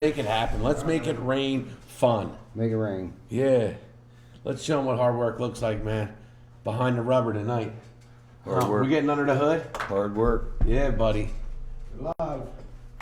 Make it happen. Let's make it rain fun. Make it rain. Yeah. Let's show them what hard work looks like, man. Behind the rubber tonight. Hard work. We're getting under the hood? Hard work. Yeah, buddy. Live.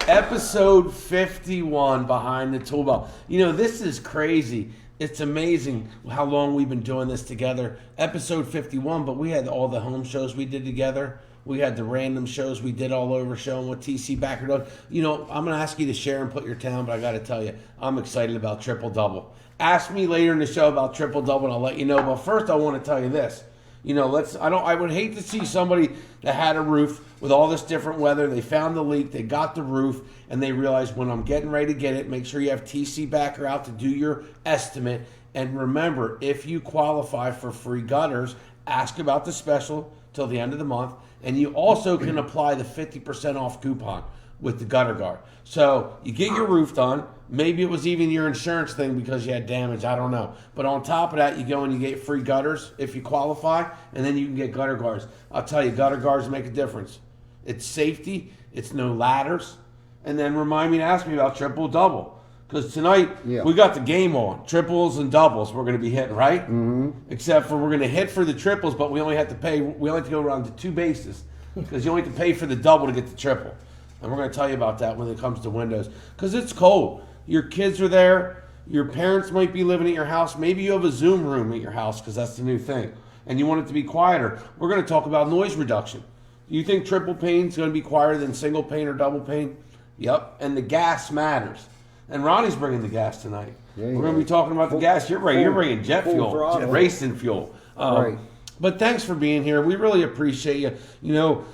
Episode 51, Behind the ToolBelt. You know, this is crazy. It's amazing how long we've been doing this together. Episode 51, but we had all the home shows we did together. We had the random shows we did all over, showing what TC Backer does. You know, I'm going to ask you to share and put your town, but I got to tell you, I'm excited about Triple Double. Ask me later in the show about Triple Double, and I'll let you know. But first, I want to tell you this. You know, I would hate to see somebody that had a roof with all this different weather. They found the leak, they got the roof, and they realized when I'm getting ready to get it, make sure you have TC Backer out to do your estimate. And remember, if you qualify for free gutters, ask about the special till the end of the month. And you also can apply the 50% off coupon with the gutter guard. So you get your roof done. Maybe it was even your insurance thing because you had damage. I don't know. But on top of that, you go and you get free gutters if you qualify, and then you can get gutter guards. I'll tell you, gutter guards make a difference. It's safety. It's no ladders. And then remind me to ask me about triple double. Because tonight, we got the game on. Triples and doubles we're going to be hitting, right? Mm-hmm. Except for we're going to hit for the triples, but we only have to pay, we only have to go around to 2 bases. Because you only have to pay for the double to get the triple. And we're going to tell you about that when it comes to windows. Because it's cold. Your kids are there. Your parents might be living at your house. Maybe you have a Zoom room at your house because that's the new thing. And you want it to be quieter. We're going to talk about noise reduction. You think triple pane is going to be quieter than single pane or double pane? Yep. And the gas matters. And Ronnie's bringing the gas tonight. Yeah, we're going to be talking about the gas. You're bringing jet fuel, racing fuel. Right. But thanks for being here. We really appreciate you. You know,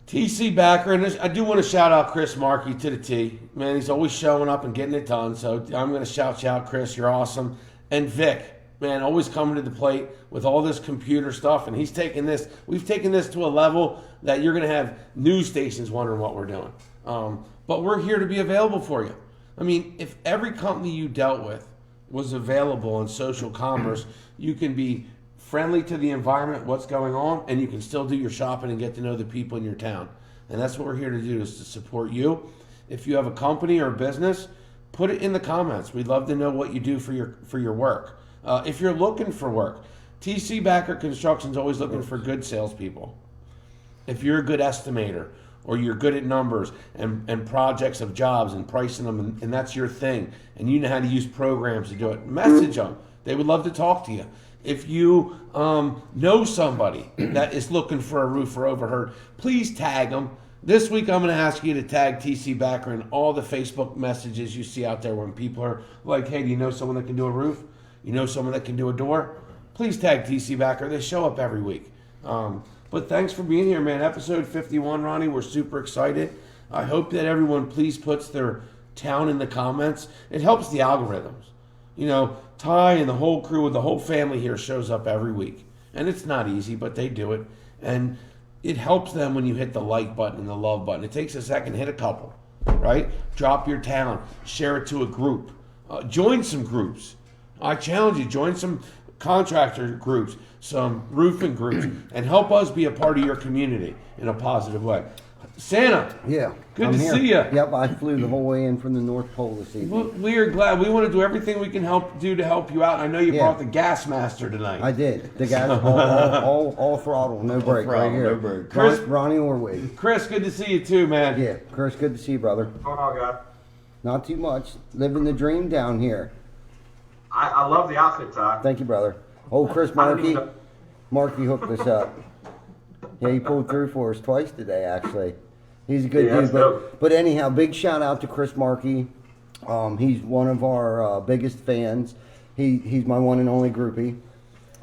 TC Backer, and I do want to shout out Chris Markey to the T. Man, he's always showing up and getting it done. So I'm going to shout you out, Chris. You're awesome. And Vic, man, always coming to the plate with all this computer stuff. And we've taken this to a level that you're going to have news stations wondering what we're doing. But we're here to be available for you. I mean, if every company you dealt with was available in social commerce, you can be friendly to the environment, what's going on, and you can still do your shopping and get to know the people in your town. And that's what we're here to do, is to support you. If you have a company or a business, put it in the comments. We'd love to know what you do for your work. If you're looking for work, TC Backer Construction is always looking for good salespeople. If you're a good estimator, or you're good at numbers and projects of jobs and pricing them, and that's your thing, and you know how to use programs to do it, message them. They would love to talk to you. If you know somebody that is looking for a roof or overheard, please tag them. This week I'm going to ask you to tag TC Backer in all the Facebook messages you see out there when people are like, hey, do you know someone that can do a roof? You know someone that can do a door? Please tag TC Backer. They show up every week. But thanks for being here, man. Episode 51, Ronnie. We're super excited. I hope that everyone please puts their town in the comments. It helps the algorithms. You know, Ty and the whole crew with the whole family here shows up every week. And it's not easy, but they do it. And it helps them when you hit the like button and the love button. It takes a second, hit a couple, right? Drop your town. Share it to a group. Join some groups. I challenge you, join some contractor groups, some roofing groups, and help us be a part of your community in a positive way. Santa, Yeah. good I'm to here. see you. Yep, I flew the whole way in from the North Pole this evening. We are glad. We want to do everything we can do to help you out. I know you Yeah. brought the gas master tonight. I did. The guys all throttle, no break right here. No break. Chris- Ronnie Orwig. Chris, good to see you too, man. Yeah, Chris, good to see you, brother. What's going on, guys? Not too much. Living the dream down here. I love the outfit, Ty. Thank you, brother. Oh, Chris I don't even Markey. know- Markey hooked us up. Yeah, he pulled through for us twice today, actually. He's a good Yeah, dude. that's dope. But anyhow, big shout out to Chris Markey. He's one of our biggest fans. He's my one and only groupie.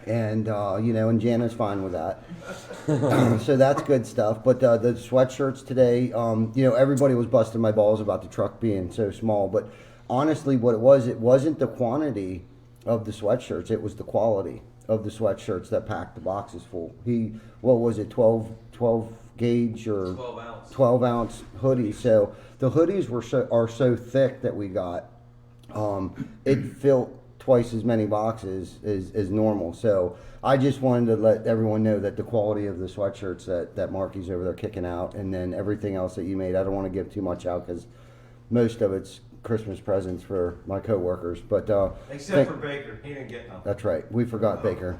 And, and Jana's fine with that. So that's good stuff. But the sweatshirts today, everybody was busting my balls about the truck being so small. But honestly, what it wasn't the quantity of the sweatshirts. It was the quality of the sweatshirts that packed the boxes full. 12 gauge or 12 ounce hoodies. So the hoodies are so thick that we got. It filled twice as many boxes as normal. So I just wanted to let everyone know that the quality of the sweatshirts that Marky's over there kicking out, and then everything else that you made, I don't want to give too much out because most of it's Christmas presents for my coworkers. But Except for Baker, he didn't get nothing. that's right. We forgot Baker.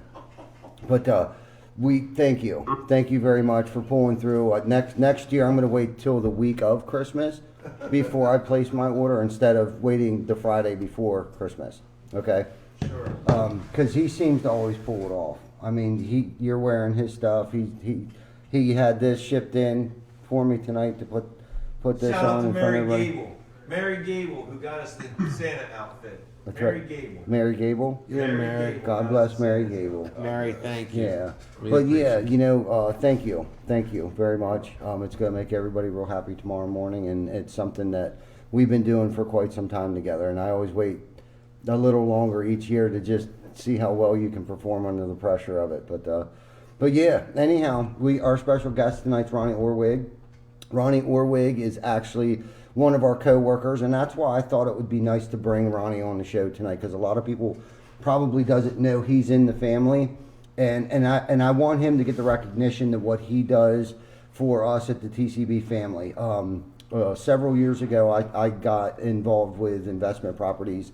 But we thank you. Thank you very much for pulling through. Next year, I'm going to wait till the week of Christmas before I place my order instead of waiting the Friday before Christmas. Okay? Sure. Because he seems to always pull it off. I mean, you're wearing his stuff. He had this shipped in for me tonight to put this Shout out on to in front of Mary everybody. Gable. Mary Gable, who got us the Santa outfit. That's Mary right. Gable. Mary Gable. Yeah, Mary. Gable God got bless us the Mary Santa Gable. Mary, thank you. Yeah, We but yeah, appreciate thank you very much. It's going to make everybody real happy tomorrow morning, and it's something that we've been doing for quite some time together. And I always wait a little longer each year to just see how well you can perform under the pressure of it. But yeah, anyhow, our special guest tonight's Ronnie Orwig. Ronnie Orwig is actually one of our co-workers, and that's why I thought it would be nice to bring Ronnie on the show tonight, because a lot of people probably doesn't know he's in the family, and I want him to get the recognition of what he does for us at the TCB family. Several years ago, I got involved with investment properties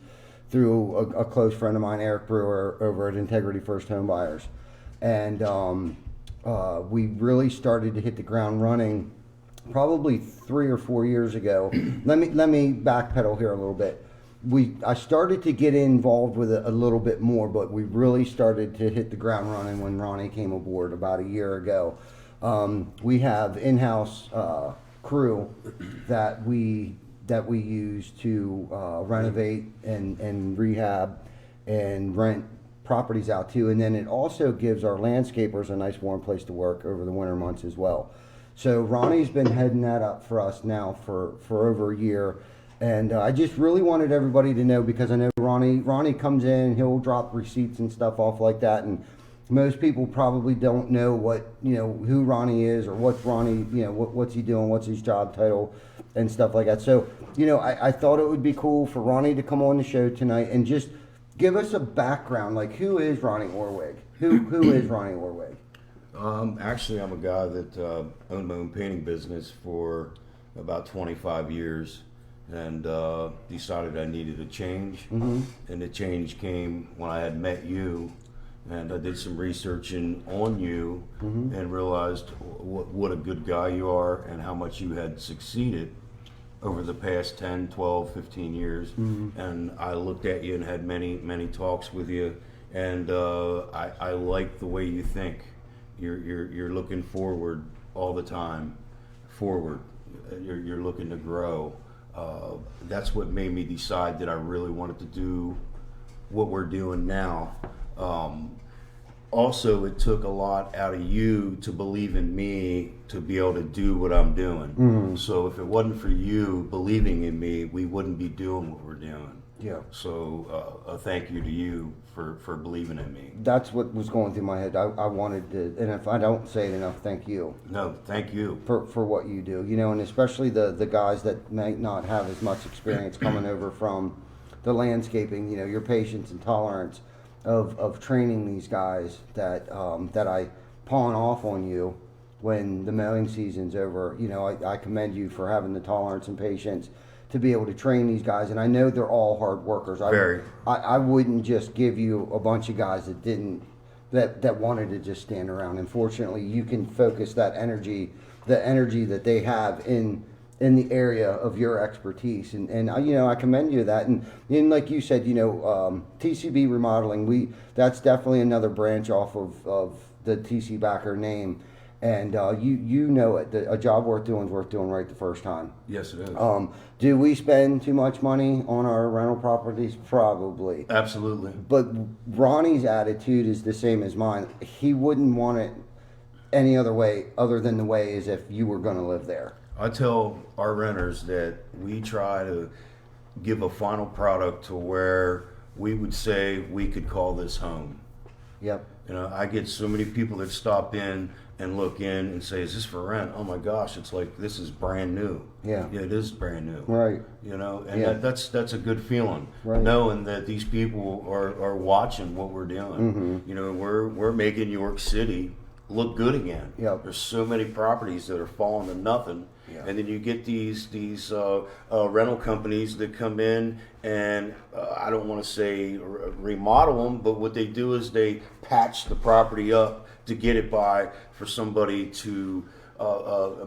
through a close friend of mine, Eric Brewer, over at Integrity First Home Buyers, and we really started to hit the ground running probably 3 or 4 years ago. Let me backpedal here a little bit. I started to get involved with it a little bit more, but we really started to hit the ground running when Ronnie came aboard about a year ago. We have in-house crew that we use to renovate and rehab and rent properties out to, and then it also gives our landscapers a nice warm place to work over the winter months as well. So Ronnie's been heading that up for us now for over a year, and I just really wanted everybody to know, because I know Ronnie comes in, he'll drop receipts and stuff off like that, and most people probably don't know who Ronnie is, or what's Ronnie, what's he doing, what's his job title and stuff like that. So I thought it would be cool for Ronnie to come on the show tonight and just give us a background, like who is Ronnie Orwig? Who is Ronnie Orwig? Actually, I'm a guy that owned my own painting business for about 25 years, and decided I needed a change. Mm-hmm. And the change came when I had met you, and I did some research on you, mm-hmm. and realized what a good guy you are and how much you had succeeded over the past 10, 12, 15 years. Mm-hmm. And I looked at you and had many, many talks with you, and I like the way you think. You're looking forward all the time, forward. You're looking to grow. That's what made me decide that I really wanted to do what we're doing now. Also, it took a lot out of you to believe in me to be able to do what I'm doing. Mm-hmm. So if it wasn't for you believing in me, we wouldn't be doing what we're doing. Yeah. So a thank you to you for believing in me. That's what was going through my head. I wanted to, and if I don't say it enough, thank you. No, thank you. For what you do, and especially the guys that might not have as much experience coming over from the landscaping, your patience and tolerance of training these guys that I pawn off on you when the mowing season's over. I commend you for having the tolerance and patience to be able to train these guys, and I know they're all hard workers. I wouldn't just give you a bunch of guys that wanted to just stand around. Unfortunately, you can focus that energy, the energy that they have in the area of your expertise, and I commend you that. And like you said, TCB remodeling, that's definitely another branch off of the TC Backer name. And you know it. A job worth doing is worth doing right the first time. Yes, it is. Do we spend too much money on our rental properties? Probably. Absolutely. But Ronnie's attitude is the same as mine. He wouldn't want it any other way other than the way as if you were going to live there. I tell our renters that we try to give a final product to where we would say we could call this home. Yep. I get so many people that stop in and look in and say, "Is this for rent?" Oh my gosh, it's like this is brand new. Yeah. Yeah, it is brand new. Right. And yeah. that's a good feeling. Right. Knowing that these people are watching what we're doing. Mm-hmm. We're making York City look good again. Yep. There's so many properties that are falling to nothing. And then you get these rental companies that come in and I don't want to say remodel them, but what they do is they patch the property up to get it by for somebody to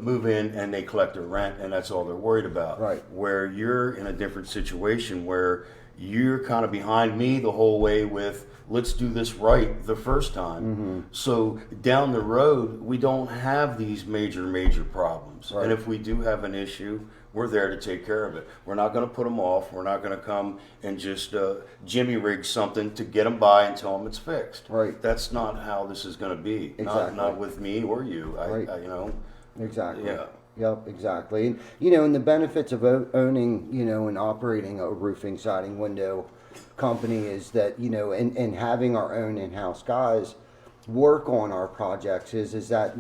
move in, and they collect their rent, and that's all they're worried about. Right. Where you're in a different situation where you're kind of behind me the whole way with, let's do this right the first time. Mm-hmm. So down the road, we don't have these major problems. Right. And if we do have an issue, we're there to take care of it. We're not going to put them off. We're not going to come and just jimmy rig something to get them by and tell them it's fixed. Right. That's not how this is going to be. Exactly. Not with me or you. Right. I Exactly. Yeah. Yep, exactly. And, and the benefits of owning, and operating a roofing, siding, window company is that, and having our own in-house guys work on our projects is that,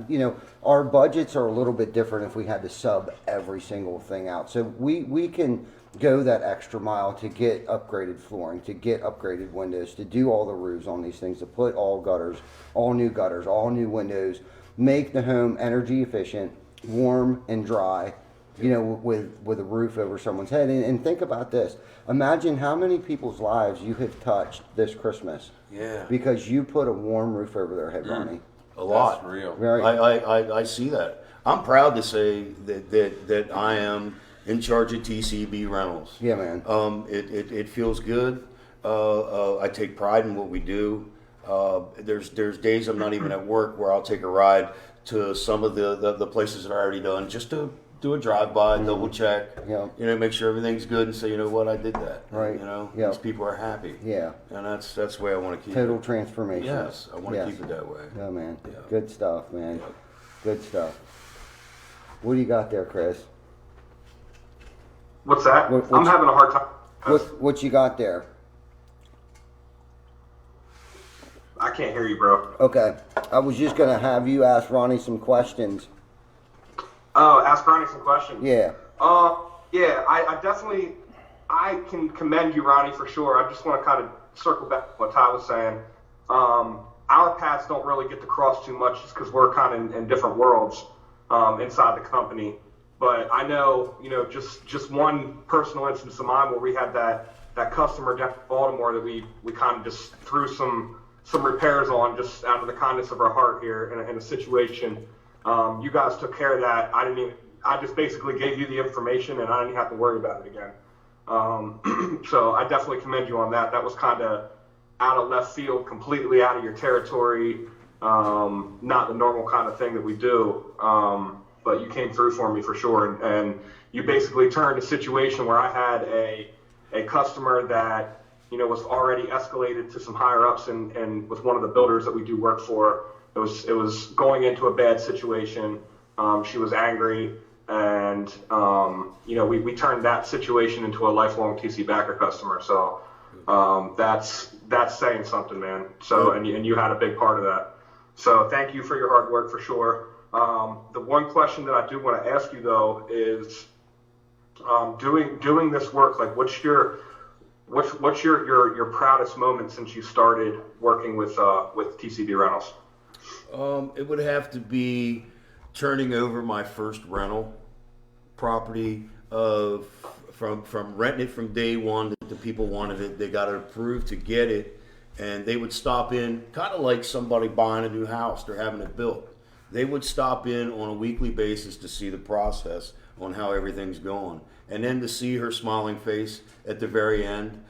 our budgets are a little bit different if we had to sub every single thing out. So we can go that extra mile to get upgraded flooring, to get upgraded windows, to do all the roofs on these things, to put all new windows, make the home energy efficient, warm and dry, with a roof over someone's head. And think about this. Imagine how many people's lives you have touched this Christmas. Yeah. Because you put a warm roof over their head, Ronnie. A lot. That's real. Right. I see that. I'm proud to say that I am in charge of TCB Rentals. Yeah, man. It feels good. I take pride in what we do. There's days I'm not even at work where I'll take a ride to some of the places that I already done just to do a drive-by, double check, Yeah. make sure everything's good and say, you know what, I did that. Right. Yeah. These people are happy. Yeah. And that's the way I want to keep Total it. transformation. Yes, I want to Yes. keep it that way. Yeah, man. Yeah. Good stuff, man. Yeah. Good stuff. What do you got there, Chris? What's that? What- I'm having a hard time. What you got there? I can't hear you, bro. Okay. I was just going to have you ask Ronnie some questions. Oh, ask Ronnie some questions. Yeah. Yeah, I definitely, I can commend you, Ronnie, for sure. I just want to kind of circle back to what Ty was saying. Our paths don't really get to cross too much just because we're kind of in different worlds inside the company. But I know, just one personal instance of mine where we had that customer down in Baltimore that we kind of just threw some repairs on just out of the kindness of our heart here in a situation. You guys took care of that. I just basically gave you the information and I didn't have to worry about it again. So I definitely commend you on that. That was kind of out of left field, completely out of your territory. Not the normal kind of thing that we do. But you came through for me for sure. And you basically turned a situation where I had a customer that, was already escalated to some higher ups and with one of the builders that we do work for. It was going into a bad situation. She was angry, and we turned that situation into a lifelong TC Backer customer. So that's saying something, man. So and you had a big part of that. So thank you for your hard work for sure. The one question that I do want to ask you though is doing this work. Like, what's your proudest moment since you started working with TCB Rentals? It would have to be turning over my first rental property from renting it from day one. The people wanted it. They got it approved to get it, and they would stop in, kind of like somebody buying a new house. They're having it built. They would stop in on a weekly basis to see the process on how everything's going, and then to see her smiling face at the very end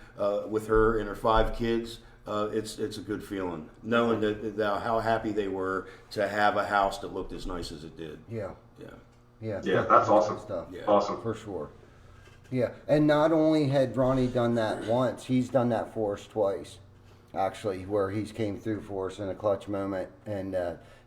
with her and her 5 kids. It's a good feeling knowing that how happy they were to have a house that looked as nice as it did. Yeah. Yeah, that's awesome. Stuff. Yeah. Awesome. For sure. Yeah. And not only had Ronnie done that once, he's done that for us twice, actually, where he's came through for us in a clutch moment and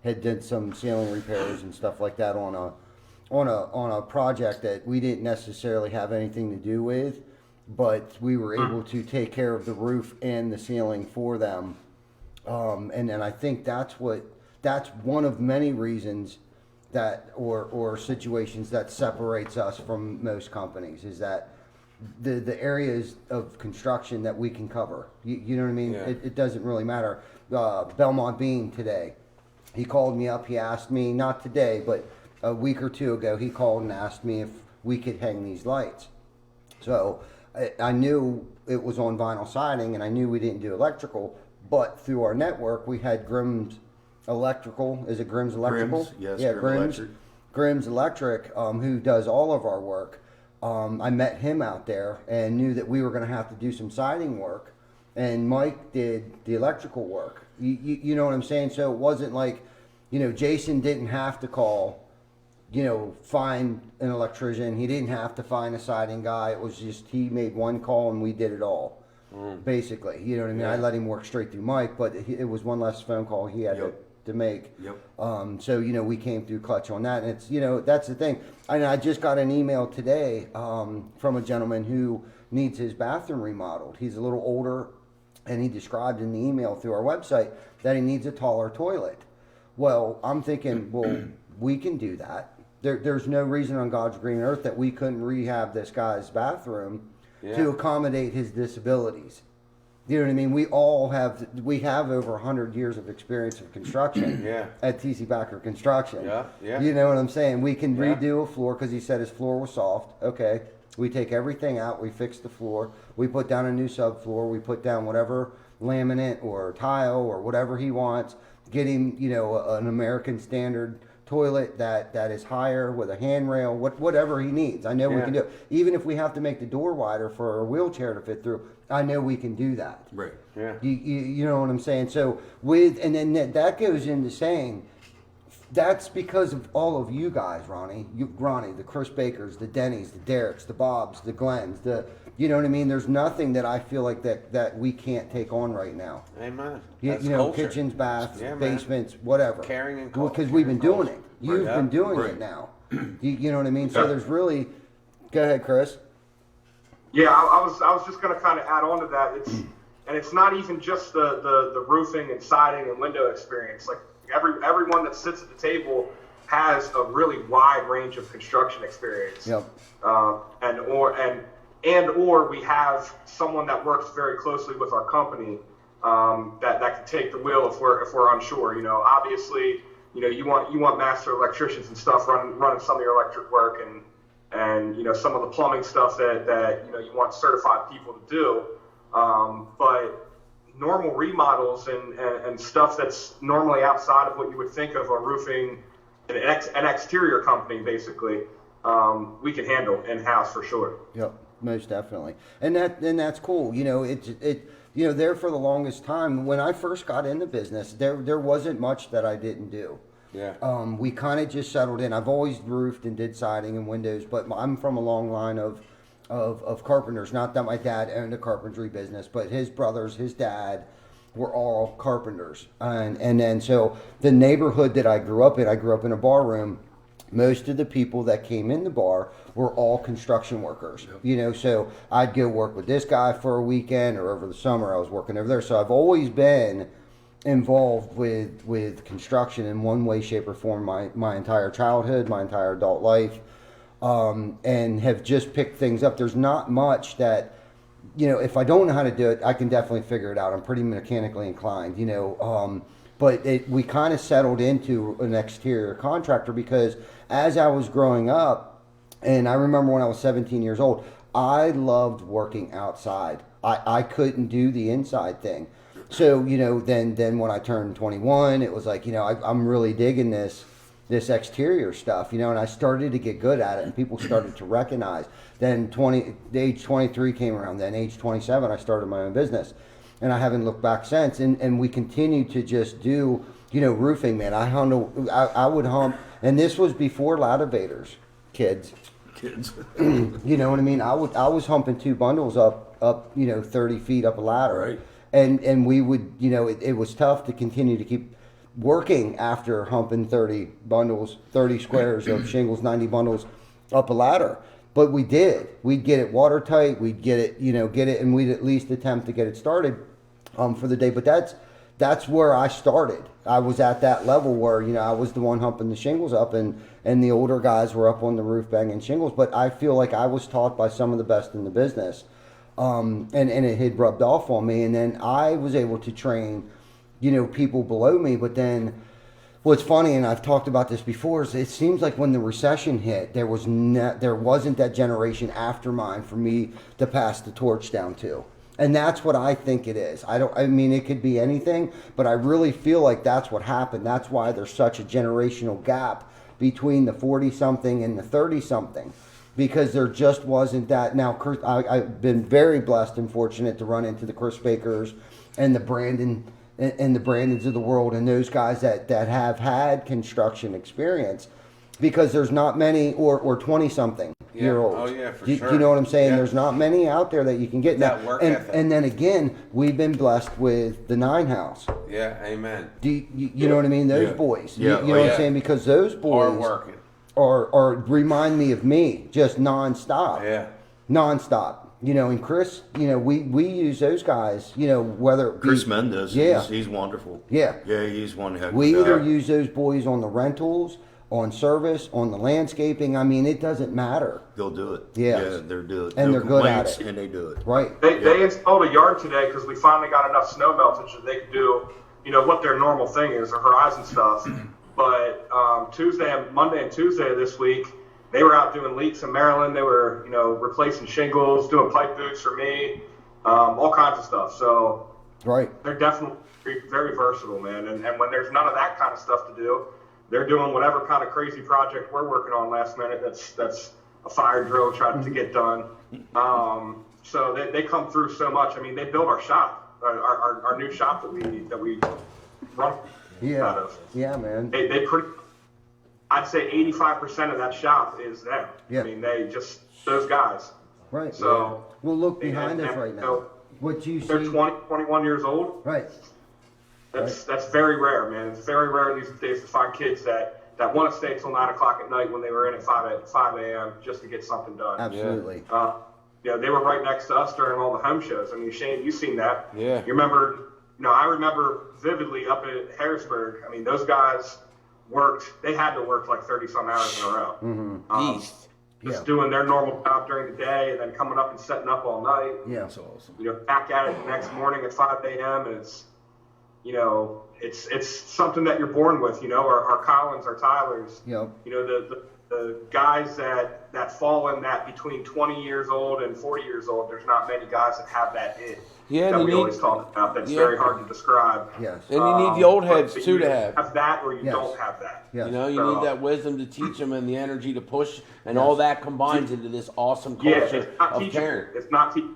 had did some ceiling repairs and stuff like that on a project that we didn't necessarily have anything to do with, but we were able to take care of the roof and the ceiling for them. And then I think that's one of many reasons that or situations that separates us from most companies is that the areas of construction that we can cover. You know what I mean? Yeah. It doesn't really matter. Belmont Bean today, he called me up. He asked me, not today, but a week or two ago, he called and asked me if we could hang these lights. So I knew it was on vinyl siding, and I knew we didn't do electrical, but through our network, we had Grimm's Electrical. Is it Grimm's Electrical? Grimm's, yes, Yeah, Grimm Electric. Grimm's Electric, who does all of our work. I met him out there and knew that we were going to have to do some siding work, and Mike did the electrical work. You know what I'm saying? So it wasn't like, Jason didn't have to call, find an electrician. He didn't have to find a siding guy. It was just he made one call and we did it all, basically. You know what I mean? Yeah. I let him work straight through Mike, but it was one less phone call he had to make. Yep. So, we came through clutch on that. And it's, that's the thing. And I just got an email today from a gentleman who needs his bathroom remodeled. He's a little older, and he described in the email through our website that he needs a taller toilet. Well, I'm thinking, well, we can do that. There's no reason on God's green earth that we couldn't rehab this guy's bathroom to accommodate his disabilities. You know what I mean? We have over 100 years of experience of construction at TC Backer Construction. Yeah. You know what I'm saying? We can redo a floor because he said his floor was soft. Okay. We take everything out. We fix the floor. We put down a new subfloor. We put down whatever laminate or tile or whatever he wants. Get him, an American standard toilet that is higher with a handrail, whatever he needs. I know we can do it. Even if we have to make the door wider for a wheelchair to fit through, I know we can do that. Right. Yeah. You know what I'm saying? So and then that goes into saying that's because of all of you guys, Ronnie, the Chris Bakers, the Denny's, the Derricks, the Bobs, the Glens, you know what I mean? There's nothing that I feel like that we can't take on right now. Amen. That's culture. Kitchens, baths, basements, whatever. Caring and culture. Because we've been doing it. You've been doing it now. You know what I mean? So there's really. Go ahead, Chris. Yeah, I was just going to kind of add on to that. It's not even just the roofing and siding and window experience. Like everyone that sits at the table has a really wide range of construction experience. Yep. Or we have someone that works very closely with our company that can take the wheel if we're unsure. Obviously, you want master electricians and stuff running some of your electric work and some of the plumbing stuff that you want certified people to do. But normal remodels and stuff that's normally outside of what you would think of a roofing, an exterior company, basically, we can handle in-house for sure. Yep, most definitely. And that's cool. There for the longest time, when I first got into business, there wasn't much that I didn't do. Yeah. We kind of just settled in. I've always roofed and did siding and windows, but I'm from a long line of carpenters. Not that my dad owned a carpentry business, but his brothers, his dad, were all carpenters. And then so the neighborhood that I grew up in a bar room. Most of the people that came in the bar were all construction workers. Yep. So I'd go work with this guy for a weekend, or over the summer I was working over there. So I've always been involved with construction in one way, shape, or form my entire childhood, my entire adult life, and have just picked things up. There's not much that, if I don't know how to do it, I can definitely figure it out. I'm pretty mechanically inclined, but we kind of settled into an exterior contractor because as I was growing up, and I remember when I was 17 years old, I loved working outside. I couldn't do the inside thing. So, then when I turned 21, it was like, I'm really digging this exterior stuff, and I started to get good at it, and people started to recognize. Then age 23 came around. Then age 27, I started my own business, and I haven't looked back since. And we continue to just do, roofing, man. I would hump, and this was before lativators, kids. You know what I mean? I was humping 2 bundles up 30 feet up a ladder. Right. And we would, it was tough to continue to keep working after humping 30 bundles, 30 squares of shingles, 90 bundles up a ladder. But we did. We'd get it watertight. We'd get it, and we'd at least attempt to get it started for the day. But that's where I started. I was at that level where, I was the one humping the shingles up, and the older guys were up on the roof banging shingles. But I feel like I was taught by some of the best in the business. And it had rubbed off on me. And then I was able to train, people below me. But then What's funny, and I've talked about this before, is it seems like when the recession hit, there wasn't that generation after mine for me to pass the torch down to. And that's what I think it is. I mean, it could be anything, but I really feel like that's what happened. That's why there's such a generational gap between the 40-something and the 30-something. Because there just wasn't that. Now, I've been very blessed and fortunate to run into the Chris Bakers and the Brandons of the world and those guys that have had construction experience, because there's not many, or 20-something year olds. Oh, yeah, for Do sure. you know what I'm saying? Yeah. There's not many out there that you can get. That Now, work and, ethic. and then again, we've been blessed with the Nine House. Yeah, amen. Do you know what I mean? Those Yeah. boys. Yeah. You know Oh, what yeah. I'm saying? Because those boys Hard working. are remind me of me, just nonstop. Yeah. Nonstop. You know, and Chris, you know, we use those guys, you know, whether it be, Chris Mendez, Yeah. he's wonderful. Yeah. Yeah, he's one heck of We a either guy. use those boys on the rentals, on service, on the landscaping. I mean, it doesn't matter. They'll do it. Yes. Yeah, they're do it. And No they're good at complaints, it. and they do it. Right. They installed a yard today because we finally got enough snow meltage that they could do, you know, what their normal thing is, their horizon stuff. But Monday and Tuesday of this week, they were out doing leaks in Maryland. They were, you know, replacing shingles, doing pipe boots for me, all kinds of stuff. So Right. they're definitely very versatile, man. And when there's none of that kind of stuff to do, they're doing whatever kind of crazy project we're working on last minute. That's a fire drill trying to get done. So they come through so much. I mean, they build our shop, our new shop that we run out Yeah. of. Yeah, man. They I'd say 85% of that shop is them. Yeah. I mean, those guys. Right. So Well, look and- behind us and, right you now. know, What you they're see. 20, 21 years old. Right. That's very rare, man. It's very rare these days to find kids that want to stay till 9 o'clock at night when they were in at 5 a.m. just to get something done. Absolutely. You know, they were right next to us during all the home shows. I mean, Shane, you've seen that. Yeah. You remember, you know, I remember vividly up at Harrisburg. I mean, those guys they had to work like 30 some hours in a row. Mm-hmm. East. Just doing their normal job during the day and then coming up and setting up all night. Yeah. That's awesome. You know, back at it the next morning at 5 a.m. and it's, you know, it's something that you're born with, you know, our Collins, our Tylers, Yep. you know, the guys that fall in that between 20 years old and 40 years old, there's not many guys that have that it Yeah, that you we need- always talk about. That's yeah. very hard to describe. Yes. And you need the old But heads too you to either have. that or you Yes. don't have that. Yes. You know, you So- need that wisdom to teach them and the energy to push, and all that combines into this awesome Yeah, culture it's not of teachable. caring. It's not teachable.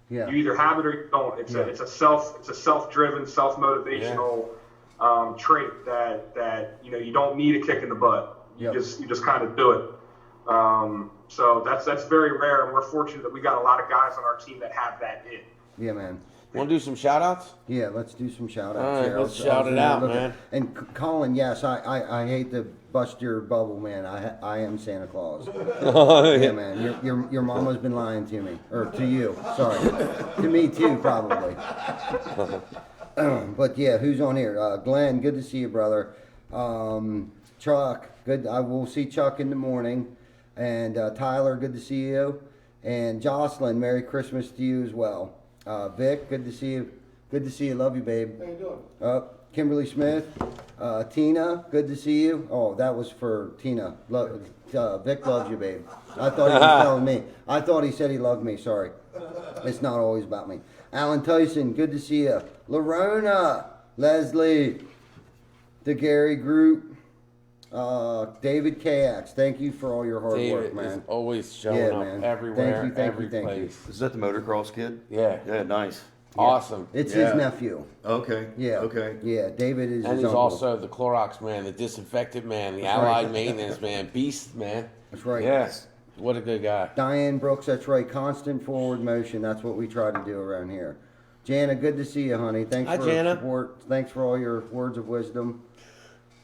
Yeah. You either have it or you don't. It's Yeah. a self-driven, self-motivational trait that you know you don't need a kick in the butt. You Yep. just kind of do it. So that's very rare, and we're fortunate that we got a lot of guys on our team that have that it. Yeah, man. Want to do some shout outs? Yeah, let's do some shout outs. All right, here. let's shout it out, man. And Colin, yes, I hate to bust your bubble, man. I am Santa Claus. Yeah, man. Your mama's been lying to me, or to you. Sorry, to me too, probably. But yeah, who's on here? Glenn, good to see you, brother. Chuck, good. I will see Chuck in the morning. And Tyler, good to see you. And Jocelyn, Merry Christmas to you as well. Vic, good to see you. Good to see you. Love you, babe. How you doing? Kimberly Smith. Tina, good to see you. Oh, that was for Tina. Vic loves you, babe. I thought he was telling me. I thought he said he loved me. Sorry. It's not always about me. Alan Tyson, good to see you. Lorona, Leslie, the Gary Group, David KX, thank you for all your hard David work, is man. always showing Yeah, up man. everywhere, Thank you, every thank you. place. Is that the motocross kid? Yeah. Yeah, nice. Awesome. It's Yeah. his nephew. Okay. Yeah. Okay. Yeah, David is And his he's uncle. also the Clorox man, the disinfectant man, the That's allied right. maintenance man, beast man. That's right. Yes. What a good guy. Diane Brooks, that's right. Constant forward motion. That's what we try to do around here. Jana, good to see you, honey. Thanks Hi, for Jana. support. Thanks for all your words of wisdom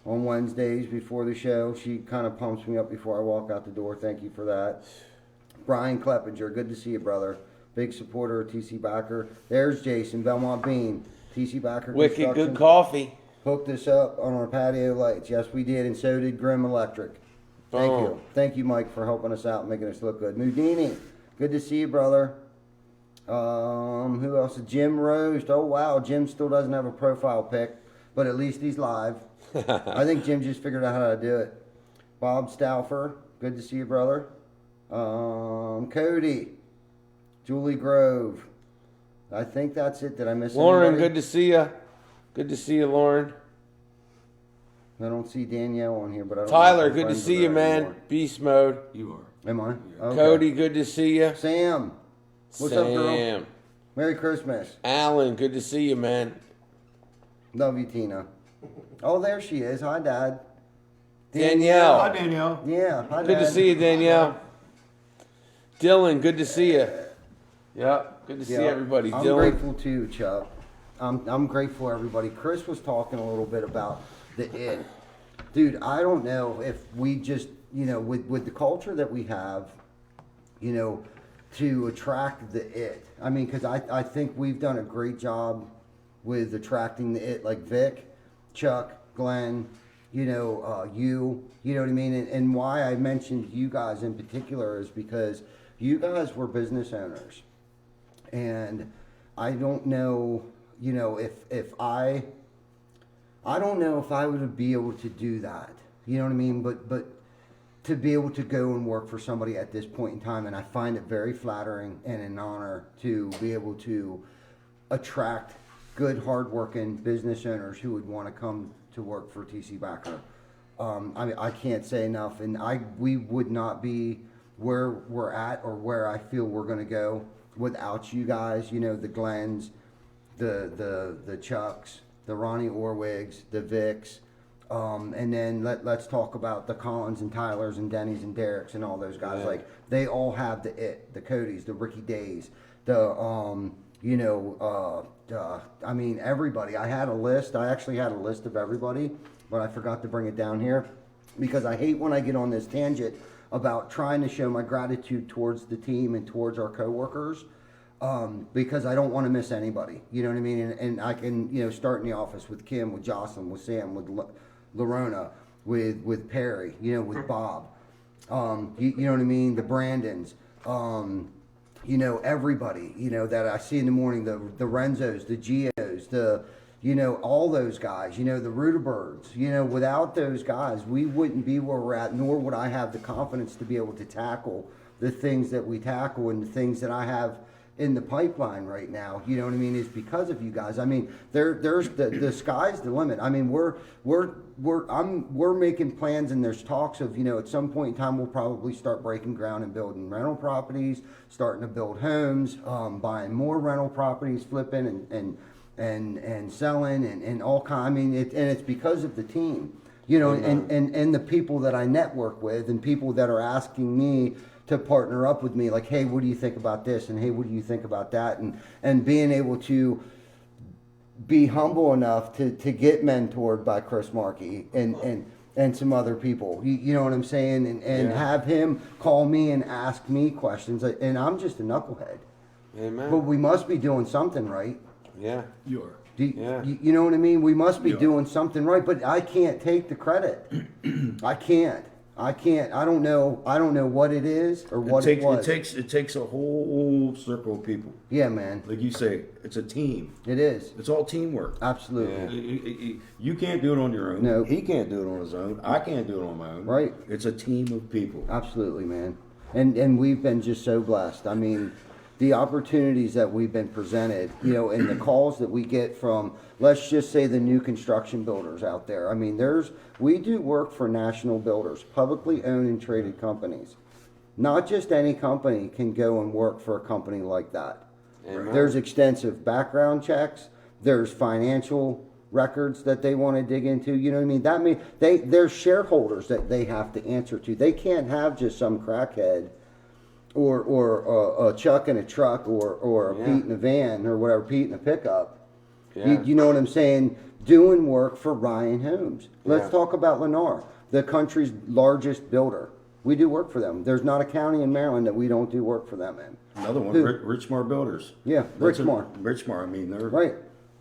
on Wednesdays before the show. She kind of pumps me up before I walk out the door. Thank you for that. Brian Kleppinger, good to see you, brother. Big supporter of TC Backer. There's Jason, Belmont Bean. TC Backer Wicked Construction. good coffee. Hooked us up on our patio lights. Yes, we did, and so did Grimm Electric. Thank Boom. you. Thank you, Mike, for helping us out and making us look good. Mudini, good to see you, brother. Who else? Jim Rose. Oh, wow. Jim still doesn't have a profile pic. but at least he's live. I think Jim just figured out how to do it. Bob Stauffer, good to see you, brother. Cody, Julie Grove. I think that's it. Did I miss Lauren, anybody? good to see you. Good to see you, Lauren. I don't see Danielle on here, but I don't know Tyler, if I'm good to friends see with you, her man. anymore. Beast mode. You are. Am I? Okay. Cody, good to see you. Sam, what's up, girl? Sam. Merry Christmas. Alan, good to see you, man. Love you, Tina. Oh, there she is. Hi, Dad. Danielle. Hi, Danielle. Yeah, hi, Dad. Good to see you, Danielle. Dylan, good to see you. Yep, good to see Yeah. everybody. I'm Dylan. grateful too, Chuck. I'm grateful, everybody. Chris was talking a little bit about the it. Dude, I don't know if we just, with the culture that we have, to attract the it. I mean, because I think we've done a great job with attracting the it, like Vic, Chuck, Glenn, you know what I mean? And why I mentioned you guys in particular is because you guys were business owners. And I don't know, if I don't know if I would be able to do that. You know what I mean? But to be able to go and work for somebody at this point in time, and I find it very flattering and an honor to be able to attract good, hardworking business owners who would want to come to work for TC Backer. I can't say enough, and we would not be where we're at or where I feel we're going to go without you guys. The Glens, the Chucks, the Ronnie Orwigs, the Vicks, and then let's talk about the Collins and Tylers and Denny's and Derek's and all those guys. Yeah. Like, they all have the it, the Codys, the Ricky Days, I mean, everybody. I had a list. I actually had a list of everybody, but I forgot to bring it down here because I hate when I get on this tangent about trying to show my gratitude towards the team and towards our coworkers, because I don't want to miss anybody. You know what I mean? And I can, start in the office with Kim, with Jocelyn, with Sam, with Lorona, with Perry, with Bob. You know what I mean? The Brandons. Everybody, that I see in the morning, the Renzos, the Gios, all those guys, the Ruderbirds, without those guys, we wouldn't be where we're at, nor would I have the confidence to be able to tackle the things that we tackle and the things that I have in the pipeline right now. You know what I mean? Is because of you guys. I mean, there's the sky's the limit. I mean, we're making plans, and there's talks of, at some point in time we'll probably start breaking ground and building rental properties, starting to build homes, buying more rental properties, flipping and selling and all kind. I mean, it's because of the team, and the people that I network with and people that are asking me to partner up with me, like, hey, what do you think about this? And hey, what do you think about that? And being able to be humble enough to get mentored by Chris Markey and some other people, you know what I'm saying? And have him call me and ask me questions. And I'm just a knucklehead. Amen. But we must be doing something right. Yeah. You are. You know what I mean? We must be doing something right, but I can't take the credit. I can't. I don't know what it is or what it was. It takes a whole circle of people. Yeah, man. Like you say, it's a team. It is. It's all teamwork. Absolutely. You can't do it on your own. No. He can't do it on his own. I can't do it on my own. Right. It's a team of people. Absolutely, man. And we've been just so blessed. I mean, the opportunities that we've been presented, and the calls that we get from, let's just say, the new construction builders out there. I mean, we do work for national builders, publicly owned and traded companies. Not just any company can go and work for a company like that. Amen. There's extensive background checks. There's financial records that they want to dig into. You know what I mean? That means there's shareholders that they have to answer to. They can't have just some crackhead or a Chuck in a truck or a Pete in a van or whatever, Pete in a pickup. Yeah. You know what I'm saying? Doing work for Ryan Homes. Let's talk about Lennar, the country's largest builder. We do work for them. There's not a county in Maryland that we don't do work for them in. Another one, Who? Richmar Builders. Yeah, Richmar. Richmar, I mean, they're... Right.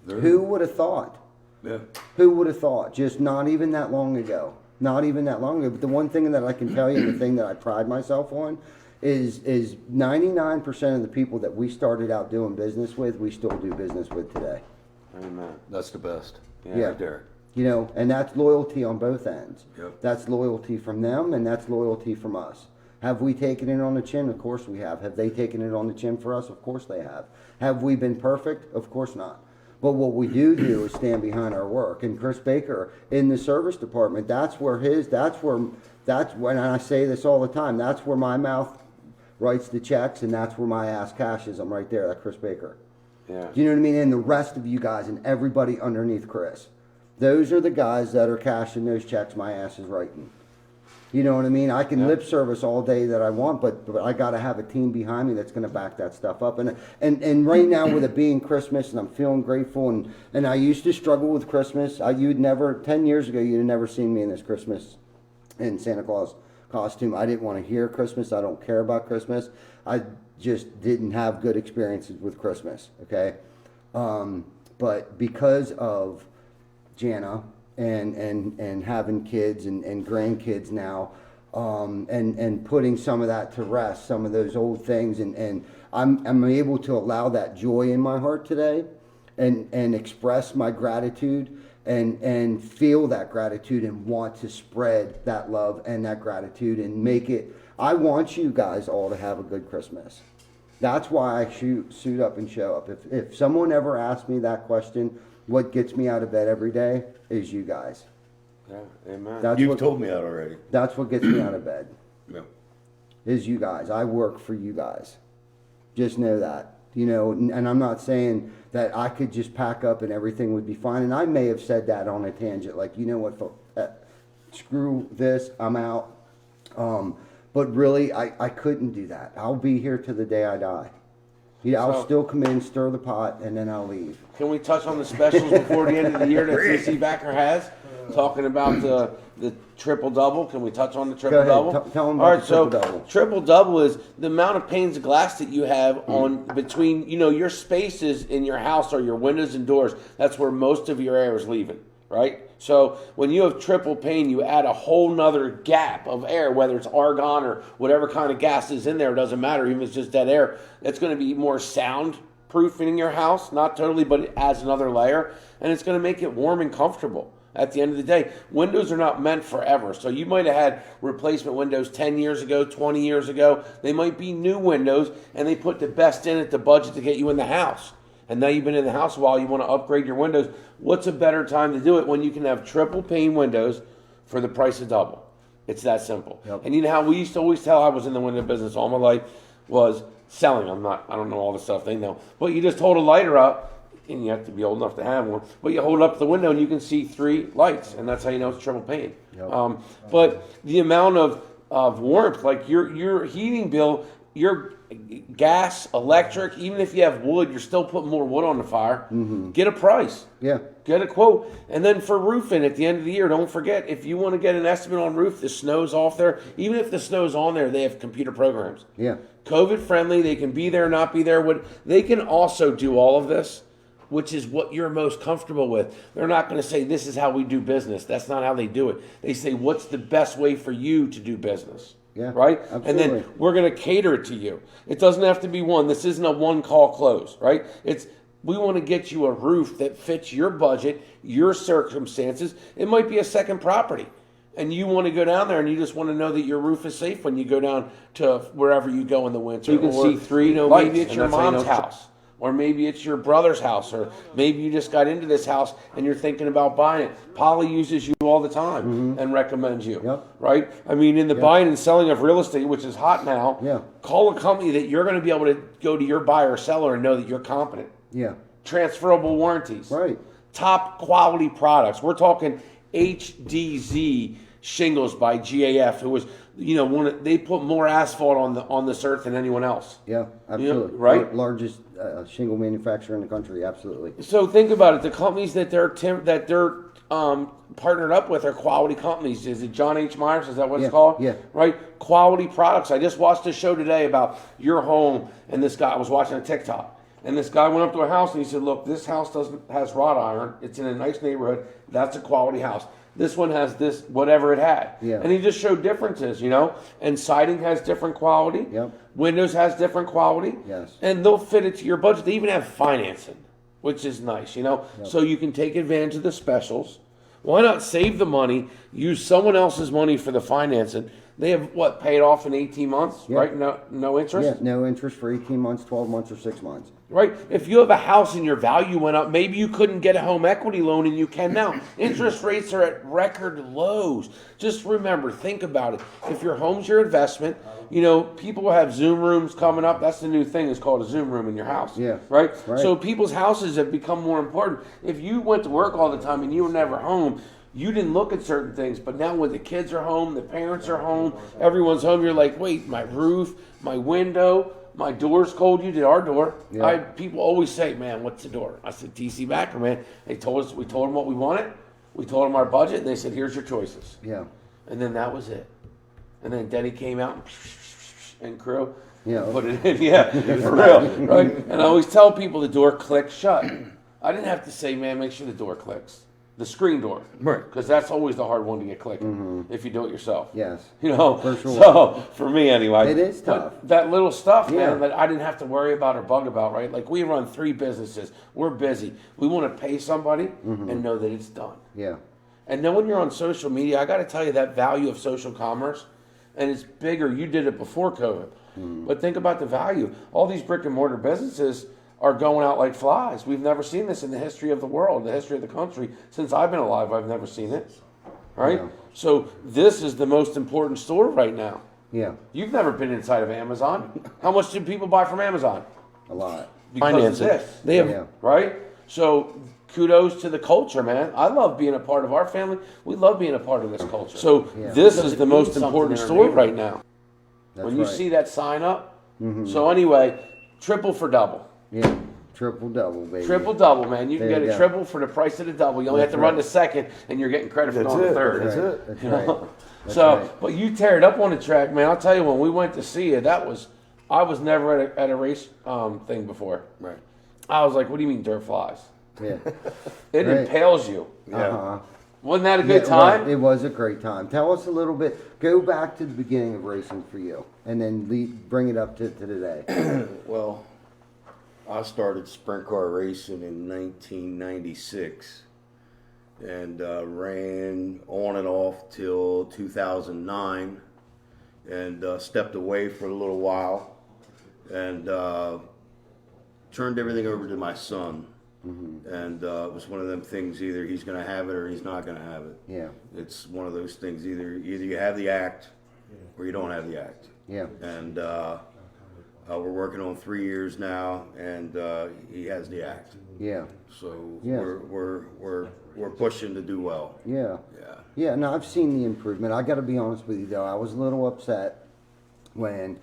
They're, Who would have thought? Yeah. Who would have thought? Just not even that long ago. Not even that long ago. But the one thing that I can tell you, the thing that I pride myself on, is 99% of the people that we started out doing business with, we still do business with today. Amen. That's the best. Yeah. Right there. You know, and that's loyalty on both ends. Yep. That's loyalty from them, and that's loyalty from us. Have we taken it on the chin? Of course we have. Have they taken it on the chin for us? Of course they have. Have we been perfect? Of course not. But what we do is stand behind our work. And Chris Baker in the service department, that's when I say this all the time, that's where my mouth writes the checks, and that's where my ass cashes. I'm right there, that Chris Baker. Yeah. Do you know what I mean? And the rest of you guys and everybody underneath Chris. Those are the guys that are cashing those checks my ass is writing. You know what I mean? I can lip service all day that I want, but I got to have a team behind me that's going to back that stuff up. And right now with it being Christmas, and I'm feeling grateful, and I used to struggle with Christmas. 10 years ago, you'd have never seen me in this Christmas in Santa Claus costume. I didn't want to hear Christmas. I don't care about Christmas. I just didn't have good experiences with Christmas, okay? But because of Jana and having kids and grandkids now, and putting some of that to rest, some of those old things, and I'm able to allow that joy in my heart today and express my gratitude and feel that gratitude and want to spread that love and that gratitude and make it. I want you guys all to have a good Christmas. That's why I suit up and show up. If someone ever asked me that question, what gets me out of bed every day is you guys. Yeah. Amen. You've told me that already. That's what gets me out of bed. Yeah. Is you guys. I work for you guys. Just know that. You know, and I'm not saying that I could just pack up and everything would be fine. And I may have said that on a tangent, like, you know what, screw this, I'm out. But really, I couldn't do that. I'll be here to the day I die. Yeah, I'll still come in, stir the pot, and then I'll leave. Can we touch on the specials before the end of the year that TC Backer has? Talking about the triple-double. Can we touch on the triple-double? Go ahead. Tell them about the triple-double. So triple-double is the amount of panes of glass that you have on between, your spaces in your house or your windows and doors. That's where most of your air is leaving, right? So when you have triple pane, you add a whole nother gap of air, whether it's argon or whatever kind of gas is in there. It doesn't matter, even if it's just dead air. It's going to be more soundproof in your house. Not totally, but it adds another layer. And it's going to make it warm and comfortable. At the end of the day, windows are not meant forever. So you might have had replacement windows 10 years ago, 20 years ago. They might be new windows, and they put the best in at the budget to get you in the house. And now you've been in the house a while, you want to upgrade your windows. What's a better time to do it when you can have triple pane windows for the price of double? It's that simple. Yep. And you know how we used to always tell, I was in the window business all my life, was selling. I don't know all the stuff they know. But you just hold a lighter up, and you have to be old enough to have one, but you hold it up to the window and you can see 3 lights, and that's how you know it's triple pane. Yep. But the amount of warmth, like your heating bill, your gas, electric, even if you have wood, you're still putting more wood on the fire. Mm-hmm. Get a price. Yeah. Get a quote. And then for roofing at the end of the year, don't forget, if you want to get an estimate on roof, the snow's off there. Even if the snow's on there, they have computer programs. Yeah. COVID friendly, they can be there, not be there. They can also do all of this, which is what you're most comfortable with. They're not going to say, this is how we do business. That's not how they do it. They say, what's the best way for you to do business? Yeah, right? absolutely. And then we're going to cater it to you. It doesn't have to be one. This isn't a one-call close, right? We want to get you a roof that fits your budget, your circumstances. It might be a second property, and you want to go down there and you just want to know that your roof is safe when you go down to wherever you go in the winter. You can see 3 lights. Maybe it's your mom's house. Or maybe it's your brother's house, or maybe you just got into this house and you're thinking about buying it. Polly uses you all the time and recommends you, right? I mean, in the buying and selling of real estate, which is hot now, call a company that you're going to be able to go to your buyer or seller and know that you're competent. Yeah. Transferable warranties. Right. Top quality products. We're talking HDZ shingles by GAF, who was, they put more asphalt on this earth than anyone else. Yeah, absolutely. Right? Largest shingle manufacturer in the country, absolutely. So think about it. The companies that they're partnered up with are quality companies. Is it John H. Myers? Is that what it's called? Yeah. Right? Quality products. I just watched a show today about your home, and this guy, I was watching a TikTok, and this guy went up to a house and he said, look, this house has wrought iron. It's in a nice neighborhood. That's a quality house. This one has this, whatever it had. Yeah. And he just showed differences, And siding has different quality. Yep. Windows has different quality. Yes. And they'll fit it to your budget. They even have financing, which is nice, you know. So you can take advantage of the specials. Why not save the money, use someone else's money for the financing? They have what, paid off in 18 months, right? No interest? Yeah, no interest for 18 months, 12 months, or 6 months. Right? If you have a house and your value went up, maybe you couldn't get a home equity loan and you can now. Interest rates are at record lows. Just remember, think about it. If your home's your investment, you know, people have Zoom rooms coming up. That's the new thing. It's called a Zoom room in your house. Yeah. Right? Right. So people's houses have become more important. If you went to work all the time and you were never home, you didn't look at certain things, but now when the kids are home, the parents are home, everyone's home, you're like, wait, my roof, my window, my door's cold. You did our door. Yeah. People always say, man, what's the door? I said, TC Backer, man. We told them what we wanted. We told them our budget, and they said, here's your choices. Yeah. And then that was it. And then Denny came out and crew. Yeah. Put it in, yeah, for real, right? And I always tell people the door clicks shut. I didn't have to say, man, make sure the door clicks. The screen door. Right. Because that's always the hard one to get clicking if you do it yourself. Yes. You know, For sure. So for me anyway. It is but tough. that little stuff, Yeah. man, that I didn't have to worry about or bug about, right? Like we run 3 businesses. We're busy. We want to pay somebody and know that it's done. Yeah. And then when you're on social media, I got to tell you that value of social commerce, and it's bigger. You did it before COVID. But think about the value. All these brick and mortar businesses are going out like flies. We've never seen this in the history of the world, the history of the country. Since I've been alive, I've never seen it. Right? Yeah. So this is the most important store right now. Yeah. You've never been inside of Amazon. How much do people buy from Amazon? A lot. Because of this. They have, Yeah. right? So kudos to the culture, man. I love being a part of our family. We love being a part of this culture. So Yeah. this is the most important store right now. That's When you right. see that sign up. So anyway, triple for double. Yeah. Triple double, baby. Triple double, man. You can There get you a go. triple for the price of the double. You only have to run the second, and you're getting credit for That's going the it. third. That's Right. it. That's You right. know? That's So, right. but you tear it up on the track, man. I'll tell you, when we went to see you, I was never at a race thing before. Right. I was like, what do you mean dirt flies? Yeah. It Right. impales you. Yeah. Uh-huh. Wasn't that a Yeah, good time? It was a great time. Tell us a little bit. Go back to the beginning of racing for you, and then bring it up to today. Well, I started sprint car racing in 1996 and ran on and off till 2009 and stepped away for a little while and turned everything over to my son. And it was one of them things, either he's going to have it or he's not going to have it. Yeah. It's one of those things, either you have the act or you don't have the act. Yeah. And we're working on 3 years now, and he has the act. Yeah. So Yeah. we're pushing to do well. Yeah. Yeah. Yeah, no, I've seen the improvement. I got to be honest with you, though. I was a little upset when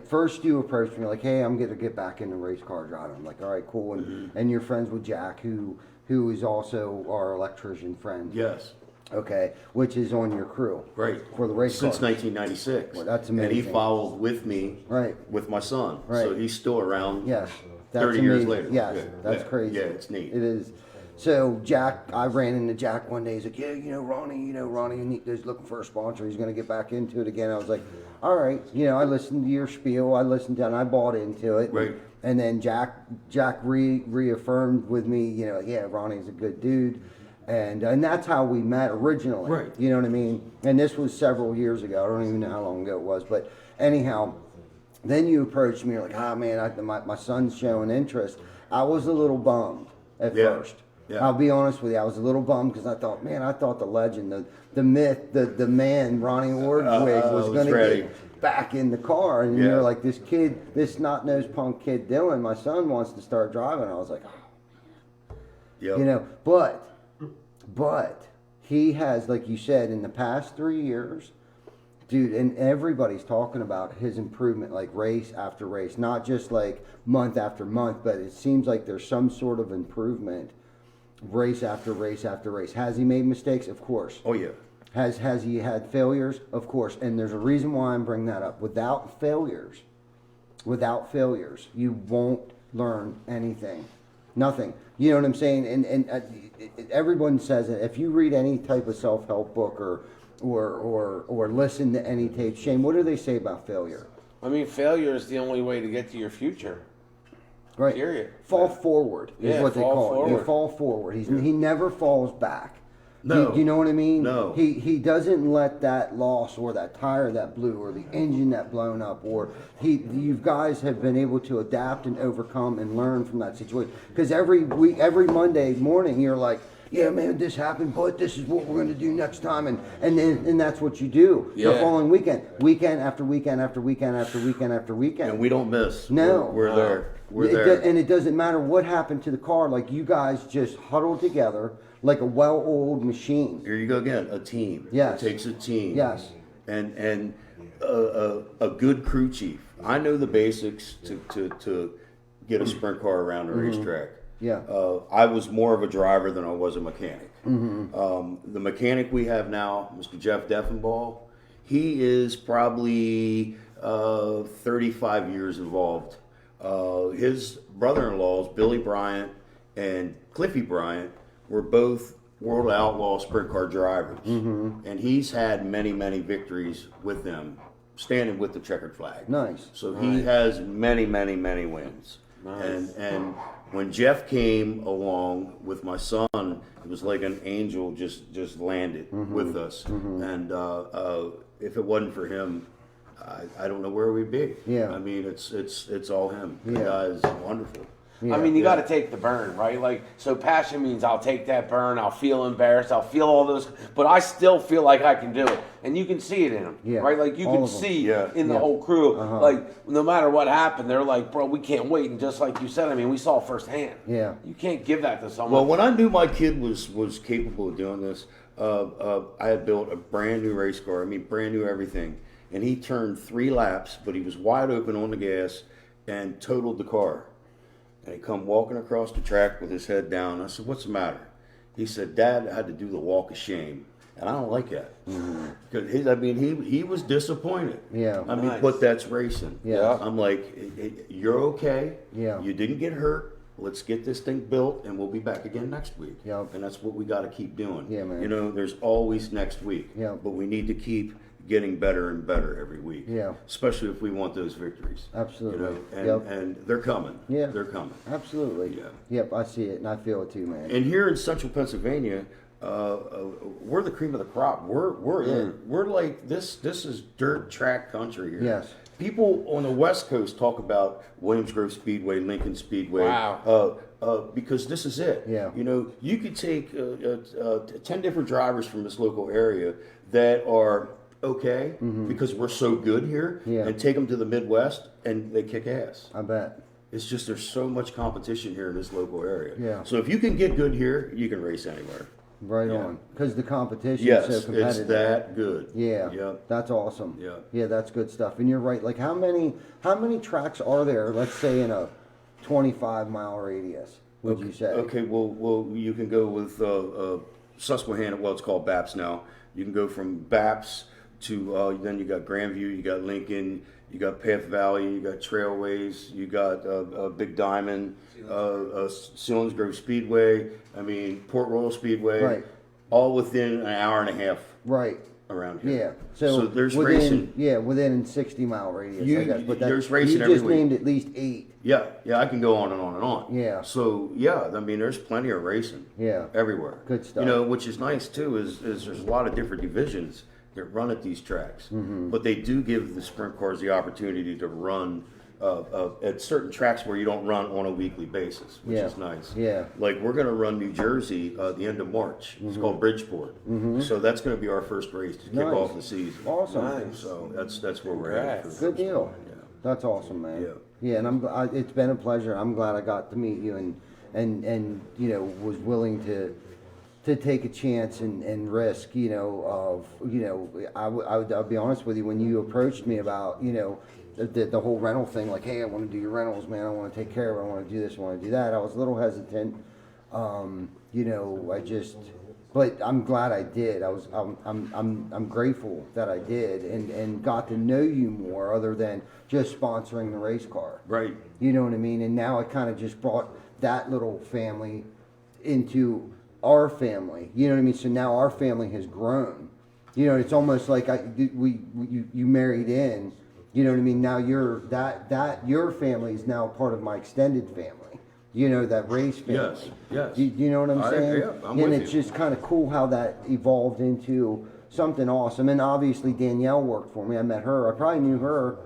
first you approached me like, "Hey, I'm going to get back into race car driving." I'm like, "All right, cool." And you're friends with Jack, who is also our electrician friend. Yes. Okay, which is on your crew. Right. For the race Since cars. 1996. Well, that's And he amazing. followed with me. Right. With my son. Right. So he's still around. Yes, that's 30 years amazing. later. Yes, Yeah, that's yeah, crazy. yeah, it's neat. It is. So Jack, I ran into Jack one day. He's like, "Yeah, Ronnie, he's looking for a sponsor. He's going to get back into it again." I was like, "All right." I listened to your spiel. I listened to it, and I bought into it. Right. And then Jack reaffirmed with me, yeah, Ronnie's a good dude. And that's how we met originally. Right. You know what I mean? And this was several years ago. I don't even know how long ago it was. But anyhow, then you approached me. You're like, "Ah, man, my son's showing interest." I was a little bummed at Yeah. first. Yeah. I'll be honest with you. I was a little bummed because I thought the legend, the myth, the man, Ronnie Orwig was was going to ready. get back in the car. And Yeah. you're like, this kid, this snot-nosed punk kid Dylan, my son wants to start driving. I was like, oh. Yep. But he has, like you said, in the past 3 years, dude, and everybody's talking about his improvement, like race after race, not just like month after month, but it seems like there's some sort of improvement, race after race after race. Has he made mistakes? Of course. Oh, yeah. Has he had failures? Of course. And there's a reason why I'm bringing that up. Without failures, you won't learn anything. Nothing. You know what I'm saying? And everyone says it. If you read any type of self-help book or listen to any tape, Shane, what do they say about failure? I mean, failure is the only way to get to your future. Right. Period. Fall forward is Yeah, what they fall call it. You forward. fall forward. He never falls back. No. You know what I mean? No. He doesn't let that loss or that tire that blew or the engine that blown up or you guys have been able to adapt and overcome and learn from that situation. Because every Monday morning you're like, yeah, man, this happened, but this is what we're going to do next time, and that's what you do. Yeah. The following weekend after weekend after weekend after weekend after weekend. And we don't miss. No. We're there. We're It there. and it doesn't matter what happened to the car. Like you guys just huddled together like a well-oiled machine. Here you go again. A team. Yes. It takes a team. Yes. And a good crew chief. I know the basics to get a sprint car around a racetrack. Yeah. I was more of a driver than I was a mechanic. The mechanic we have now, Mr. Jeff Deffenbaugh, he is probably 35 years involved. His brother-in-laws, Billy Bryant and Cliffy Bryant, were both World Outlaw sprint car drivers. And he's had many, many victories with them, standing with the checkered flag. Nice. So he has many, many, many wins. And when Jeff came along with my son, it was like an angel just landed with us. And if it wasn't for him, I don't know where we'd be. Yeah. I mean, it's all him. The Yeah. guy is wonderful. Yeah. I mean, you got to take the burn, right? Like, so passion means I'll take that burn. I'll feel embarrassed. I'll feel all those, but I still feel like I can do it, and you can see it in them, Yeah. right? Like you All can of them. see Yeah. in the Yeah. whole crew, Uh-huh. like no matter what happened, they're like, bro, we can't wait. And just like you said, I mean, we saw it firsthand. Yeah. You can't give that to someone. Well, when I knew my kid was capable of doing this, I had built a brand new race car. I mean, brand new everything. And he turned 3 laps, but he was wide open on the gas and totaled the car. And he come walking across the track with his head down. I said, "What's the matter?" He said, "Dad, I had to do the walk of shame." And I don't like that. Because he was disappointed. Yeah. I mean, Nice. but that's racing. Yeah. I'm like, "You're okay. Yeah. You didn't get hurt. Let's get this thing built, and we'll be back again next week." Yeah. And that's what we got to keep doing. Yeah, man. You know, there's always next week. Yeah. But we need to keep getting better and better every week. Yeah. Especially if we want those victories. Absolutely. You know, and, Yep. and they're coming. Yeah. They're coming. Absolutely. Yeah. Yep, I see it and I feel it too, man. And here in central Pennsylvania, we're the cream of the crop. We're it. We're like this is dirt track country here. Yes. People on the West Coast talk about Williams Grove Speedway, Lincoln Speedway. Wow. Because this is it. Yeah. You know, you could take 10 different drivers from this local area that are okay because we're so good here, Yeah. and take them to the Midwest and they kick ass. I bet. It's just there's so much competition here in this local area. Yeah. So if you can get good here, you can race anywhere. Right Yeah. on. Because the competition Yes, is so competitive. it's that good. Yeah. Yep. That's awesome. Yeah. Yeah, that's good stuff. And you're right. Like how many tracks are there, let's say in a 25-mile radius, would you say? Okay. Well, you can go with Susquehanna. Well, it's called BAPS now. You can go from BAPS to then you got Grandview, you got Lincoln, you got Path Valley, you got Trailways, you got Big Diamond, Selinsgrove Speedway. I mean Port Royal Speedway. Right. All within an hour and a half Right. around Yeah. here. So, there's within, racing. Yeah, within 60-mile radius, You- I guess. But there's racing you every just week. named at least 8. Yeah, I can go on and on and on. Yeah. So yeah, I mean, there's plenty of racing. Yeah. Everywhere. Good stuff. You know, which is nice too is there's a lot of different divisions that run at these tracks, Mm-hmm. but they do give the sprint cars the opportunity to run at certain tracks where you don't run on a weekly basis, which Yeah. is nice. Yeah. Like we're going to run New Jersey the end of March. It's called Bridgeport. So that's going to be our first race to kick Mm-hmm. Nice. off the season. Awesome. Nice. So that's where we're at. Congrats. Good deal. Yeah. That's awesome, man. Yeah. Yeah, and it's been a pleasure. I'm glad I got to meet you and you know was willing to take a chance and risk. You know, I'll be honest with you. When you approached me about the whole rental thing, like, hey, I want to do your rentals, man. I want to take care of it. I want to do this. I want to do that. I was a little hesitant. But I'm glad I did. I'm grateful that I did and got to know you more other than just sponsoring the race car. Right. You know what I mean? And now it kind of just brought that little family into our family. You know what I mean? So now our family has grown. You know, it's almost like you married in. You know what I mean? Now your family is now part of my extended family. You know, that race family. Yes. You know what I'm saying? Yeah, I'm and with it's you. just kind of cool how that evolved into something awesome. And obviously Danielle worked for me. I met her. I probably knew her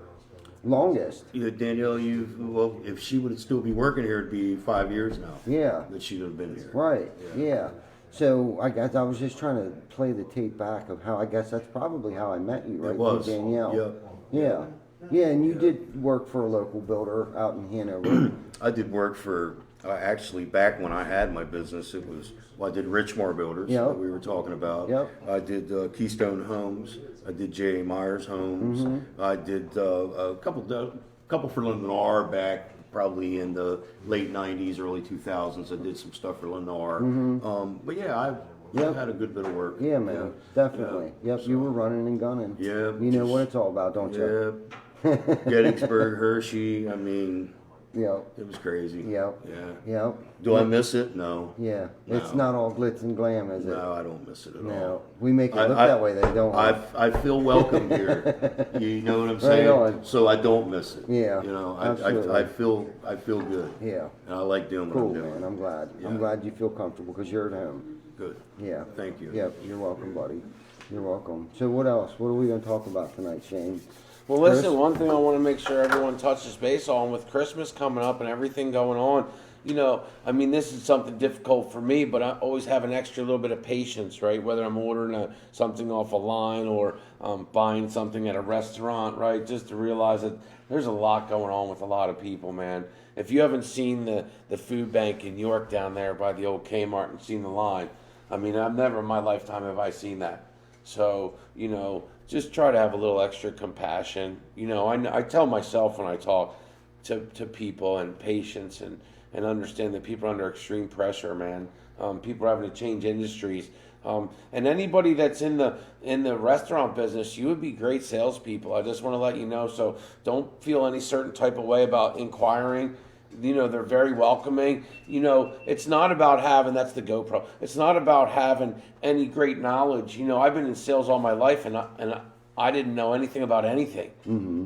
longest. Yeah, Danielle, well, if she would still be working here, it'd be 5 years now. Yeah. That she'd have been here. Right. Yeah. So I guess I was just trying to play the tape back of how I guess that's probably how I met you, right? It was. Through Danielle. Yep. Yeah. Yeah, and you did work for a local builder out in Hanover. I did work for, actually, back when I had my business, I did Richmore Builders Yep. that we were talking about. Yep. I did Keystone Homes. I did J.A. Myers Homes. Mm-hmm. I did a couple for Lennar back probably in the late 90s, early 2000s. I did some stuff for Lennar. But yeah, I've Yep. had a good bit of work. Yeah, man. Definitely. Yeah. Yep, you were running and gunning. Yeah, You know just- what it's all about, don't you? Yeah. Gettysburg, Hershey, I mean, Yep. it was crazy. Yep. Yeah. Yep. Do I miss it? No. Yeah. It's No. not all glitz and glam, is it? No, I don't miss it at all. No. We make it look that way, they don't. I feel welcome here. You know what I'm saying? on. So I don't miss it. Yeah, You know, absolutely. I feel good. Yeah. And I like doing what Cool, I'm doing. man. I'm glad. Yeah. I'm glad you feel comfortable because you're at home. Good. Yeah. Thank you. Yep. You're welcome, buddy. You're welcome. So what else? What are we going to talk about tonight, Shane? Well, listen, Chris? one thing I want to make sure everyone touches base on with Christmas coming up and everything going on, you know, I mean, this is something difficult for me, but I always have an extra little bit of patience, right? Whether I'm ordering something off a line or buying something at a restaurant, right? Just to realize that there's a lot going on with a lot of people, man. If you haven't seen the food bank in York down there by the old Kmart and seen the line, I mean, I've never in my lifetime have I seen that. So, you know, just try to have a little extra compassion. You know, I tell myself when I talk to people and patience and understand that people are under extreme pressure, man. People are having to change industries. And anybody that's in the restaurant business, you would be great salespeople. I just want to let you know. So don't feel any certain type of way about inquiring. You know, they're very welcoming. You know, it's not about having, that's the GoPro. It's not about having any great knowledge. You know, I've been in sales all my life and I didn't know anything about anything,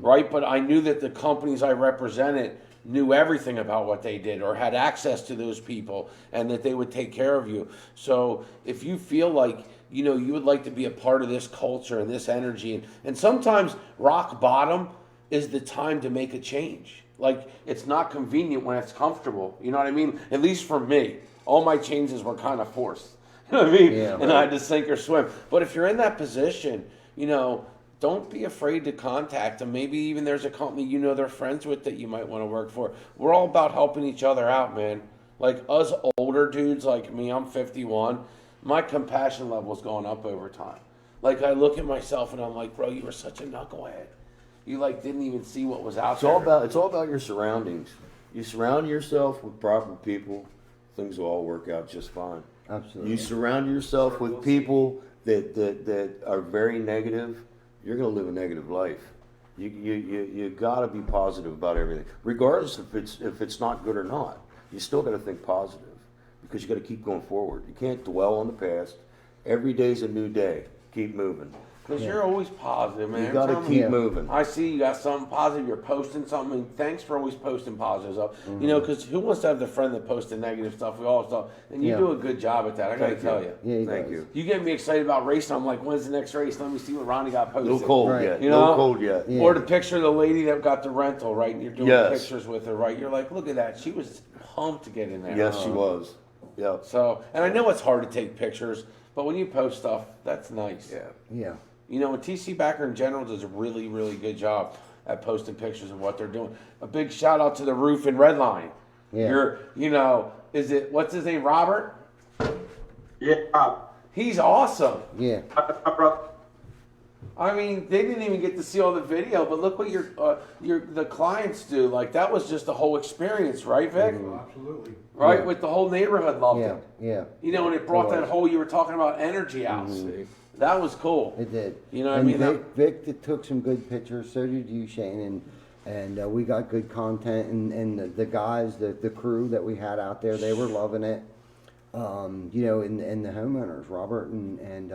right? But I knew that the companies I represented knew everything about what they did or had access to those people and that they would take care of you. So if you feel like, you know, you would like to be a part of this culture and this energy, and sometimes rock bottom is the time to make a change. Like, it's not convenient when it's comfortable. You know what I mean? At least for me, all my changes were kind of forced. You know what I mean? Yeah, and I had to sink or swim. But if you're in that position, you know, don't be afraid to contact them. Maybe even there's a company you know they're friends with that you might want to work for. We're all about helping each other out, man. Like us older dudes like me, I'm 51. My compassion level's gone up over time. Like I look at myself and I'm like, bro, you were such a knucklehead. You like didn't even see what was out there. It's all about your surroundings. You surround yourself with proper people, things will all work out just fine. Absolutely. You surround yourself with people that are very negative, you're going to live a negative life. You got to be positive about everything, regardless if it's not good or not. You still got to think positive because you got to keep going forward. You can't dwell on the past. Every day's a new day. Keep moving. Because you're always positive, man. You got to Every time keep moving. I see you got something positive. You're posting something. And thanks for always posting positives up. You know, because who wants to have the friend that posts the negative stuff? We all stuff, and you Yeah. do a good job at that. I got to tell you. Yeah, he Thank does. you. You get me excited about racing. I'm like, when's the next race? Let me see what Ronnie got A posted. little cold Right. yet. You A little know? cold yet. Yeah. Or the picture of the lady that got the rental, right? And you're doing Yes. pictures with her, right? You're like, look at that. She was pumped to get in there. Yes, she was. Yeah. So, and I know it's hard to take pictures, but when you post stuff, that's nice. Yeah. Yeah. You know, and TC Backer in general does a really, really good job at posting pictures of what they're doing. A big shout out to the roof in Redline. Yeah. You know, what's his name, Robert? Yeah, He's awesome. Yeah. my brother. I mean, they didn't even get to see all the video, but look what the clients do. Like, that was just the whole experience, right, Vic? Absolutely. Right? Yeah. With the whole neighborhood loved Yeah. it. Yeah. You know, and it brought It that was. whole, you were talking about energy out. See? That was cool. It did. You know what I and mean? Vic took some good pictures. So did you, Shane. And we got good content. And the guys, the crew that we had out there, they were loving it. You know, and the homeowners, Robert and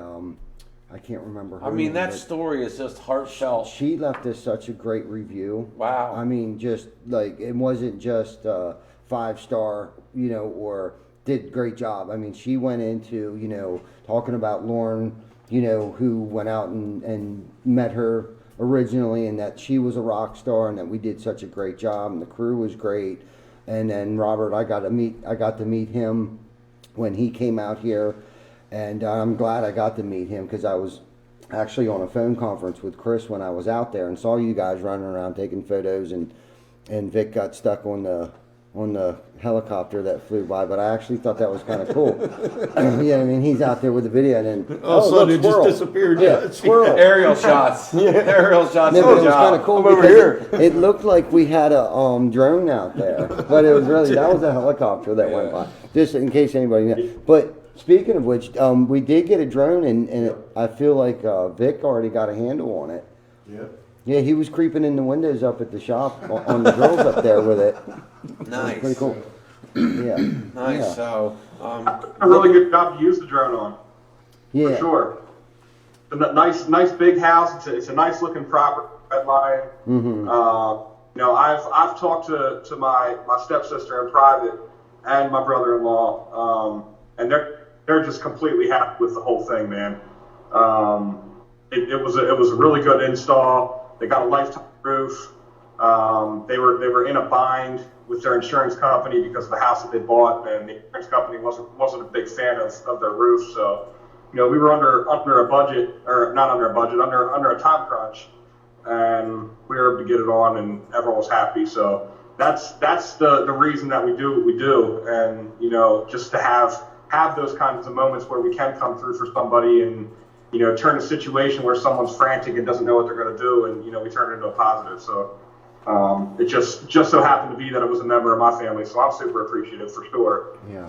I can't remember her I mean, name, that but story is just heartfelt. she left us such a great review. Wow. I mean, just like, it wasn't just 5-star, or did great job. I mean, she went into, talking about Lauren, who went out and met her originally, and that she was a rock star, and that we did such a great job, and the crew was great. And then Robert, I got to meet him when he came out here, and I'm glad I got to meet him, because I was actually on a phone conference with Chris when I was out there and saw you guys running around taking photos, and Vic got stuck on the helicopter that flew by, but I actually thought that was kind of cool. Yeah, I mean, he's out there with the video, and then All of a sudden it just disappeared. Yeah, squirrel. Aerial shots. Aerial shots. No, but it was kind of cool I'm over because here. it looked like we had a drone out there, but it was really, that was a helicopter that went by. Just in case anybody knows. But speaking of which, we did get a drone, and I feel like Vic already got a handle on it. Yep. Yeah, he was creeping in the windows up at the shop on the grills up there with it. Nice. Pretty cool. Yeah. Nice. Yeah. So, A really good job to use the drone on. Yeah. For sure. It's a nice big house. It's a nice looking property. Red Lion. I've talked to my stepsister in private and my brother-in-law, and they're just completely happy with the whole thing, man. It was a really good install. They got a lifetime roof. They were in a bind with their insurance company because of the house that they bought, and the insurance company wasn't a big fan of their roof. So, we were under a budget, or not under a budget, under a time crunch, and we were able to get it on, and everyone was happy. So that's the reason that we do what we do, and just to have those kinds of moments where we can come through for somebody and turn a situation where someone's frantic and doesn't know what they're going to do, and we turn it into a positive. So it just so happened to be that it was a member of my family, so I'm super appreciative for sure. Yeah.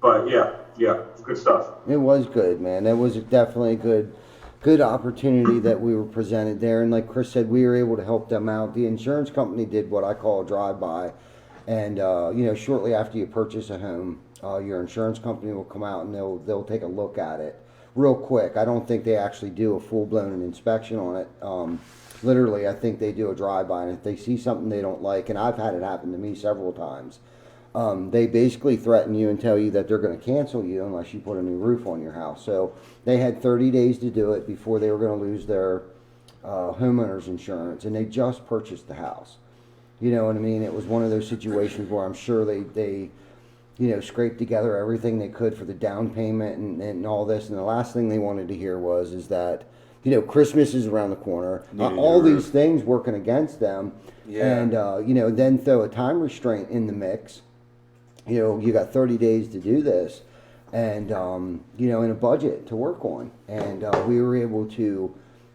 But yeah, good stuff. It was good, man. It was definitely a good opportunity that we were presented there. And like Chris said, we were able to help them out. The insurance company did what I call a drive-by. And, shortly after you purchase a home, your insurance company will come out and they'll take a look at it real quick. I don't think they actually do a full-blown inspection on it. Literally, I think they do a drive-by. And if they see something they don't like, and I've had it happen to me several times, they basically threaten you and tell you that they're going to cancel you unless you put a new roof on your house. So they had 30 days to do it before they were going to lose their homeowner's insurance, and they just purchased the house. You know what I mean? It was one of those situations where I'm sure they scraped together everything they could for the down payment and all this, and the last thing they wanted to hear is that Christmas is around the corner, all these things working against them, and then throw a time restraint in the mix. You got 30 days to do this, and in a budget to work on, and we were able to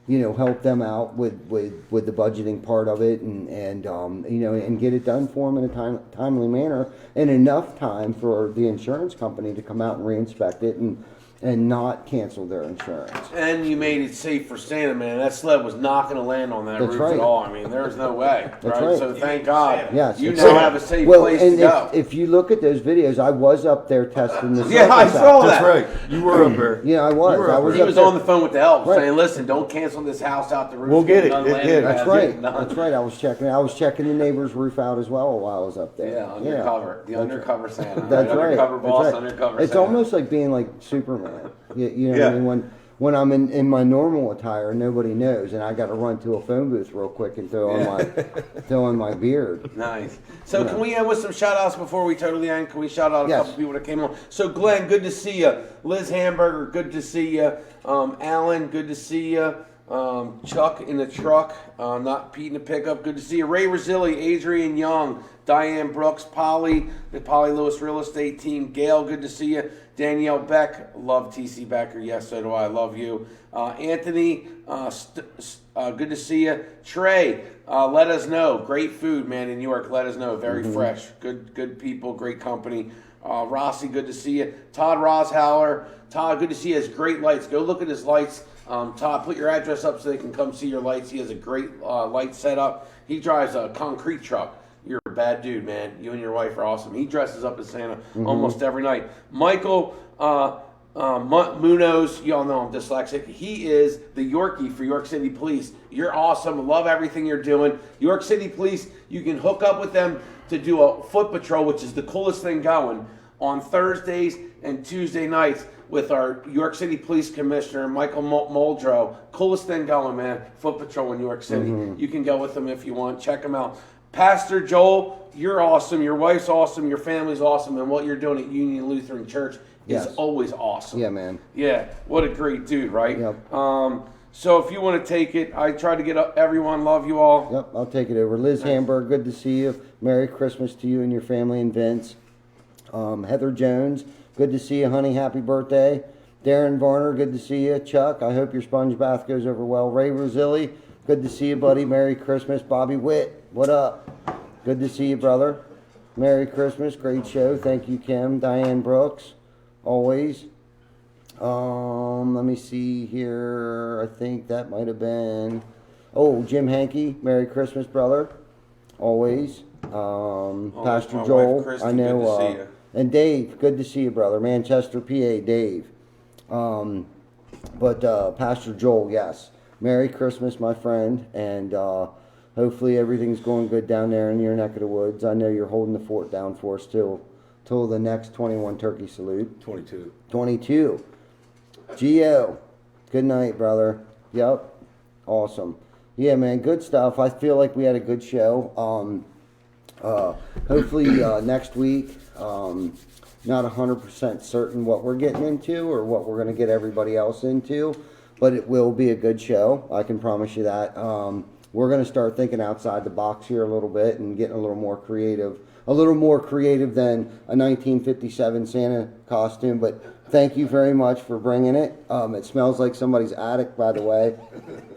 help them out with the budgeting part of it, and get it done for them in a timely manner, and enough time for the insurance company to come out and reinspect it and not cancel their insurance. And you made it safe for Santa, man. That sled was not going to land on that That's roof right. at all. I mean, there was no way. That's right. So thank God Yes, you it's now safe. have a safe place to go. If you look at those videos, I was up there testing the Yeah, I surface saw out. that. That's right. You were up there. Yeah, I was. I was He up was there. on the phone with the help Right. saying, listen, don't cancel this house out the roof. We'll get it. None It landed did. as That's it right. done. That's right. I was checking the neighbor's roof out as well while I was up there. Yeah, undercover. The undercover Santa. That's right. Undercover That's boss, right. undercover It's Santa. almost like being like Superman. You know what I mean? When I'm in my normal attire, nobody knows, and I got to run to a phone booth real quick and throw on my beard. Nice. So can we end with some shout outs before we totally end? Can we shout out a Yes. couple people that came on? So Glenn, good to see you. Liz Hamburger, good to see you. Alan, good to see you. Chuck in the truck, not Pete in the pickup, good to see you. Ray Rosilli, Adrian Young, Diane Brooks, Polly, the Polly Lewis Real Estate Team. Gail, good to see you. Danielle Beck, love TC Becker. Yes, so do I. Love you. Anthony, good to see you. Trey, let us know. Great food, man, in New York. Let us know. Very fresh. Good people. Great company. Rossi, good to see you. Todd Roshauer. Todd, good to see you. He has great lights. Go look at his lights. Todd, put your address up so they can come see your lights. He has a great light setup. He drives a concrete truck. You're a bad dude, man. You and your wife are awesome. He dresses up as Santa almost every night. Michael Munoz, y'all know I'm dyslexic. He is the Yorkie for York City Police. You're awesome. I love everything you're doing. York City Police, you can hook up with them to do a foot patrol, which is the coolest thing going, on Thursdays and Tuesday nights with our York City Police Commissioner, Michael Muldrow. Coolest thing going, man. Foot patrol in York City. You can go with them if you want. Check them out. Pastor Joel, you're awesome. Your wife's awesome. Your family's awesome. And what you're doing at Union Lutheran Church is always awesome. Yeah, man. Yeah, what a great dude, right? Yep. So if you want to take it, I try to get everyone. Love you all. Yep, I'll take it over. Liz Hamburg, good to see you. Merry Christmas to you and your family and Vince. Heather Jones, good to see you, honey. Happy birthday. Darren Varner, good to see you. Chuck, I hope your sponge bath goes over well. Ray Rosilli, good to see you, buddy. Merry Christmas. Bobby Witt, what up? Good to see you, brother. Merry Christmas. Great show. Thank you, Kim. Diane Brooks, always. Let me see here. I think that might have been... Oh, Jim Hankey. Merry Christmas, brother. Always. Pastor my Joel. wife, Christy, I know. good to see you. And Dave. Good to see you, brother. Manchester, PA. Dave. Pastor Joel, yes. Merry Christmas, my friend. And hopefully everything's going good down there in your neck of the woods. I know you're holding the fort down for us till the next 21 turkey salute. 22. 22. Gio, good night, brother. Yep, awesome. Yeah, man, good stuff. I feel like we had a good show. Hopefully next week, not 100% certain what we're getting into or what we're going to get everybody else into, but it will be a good show. I can promise you that. We're going to start thinking outside the box here a little bit and getting a little more creative than a 1957 Santa costume, but thank you very much for bringing it. It smells like somebody's attic, by the way.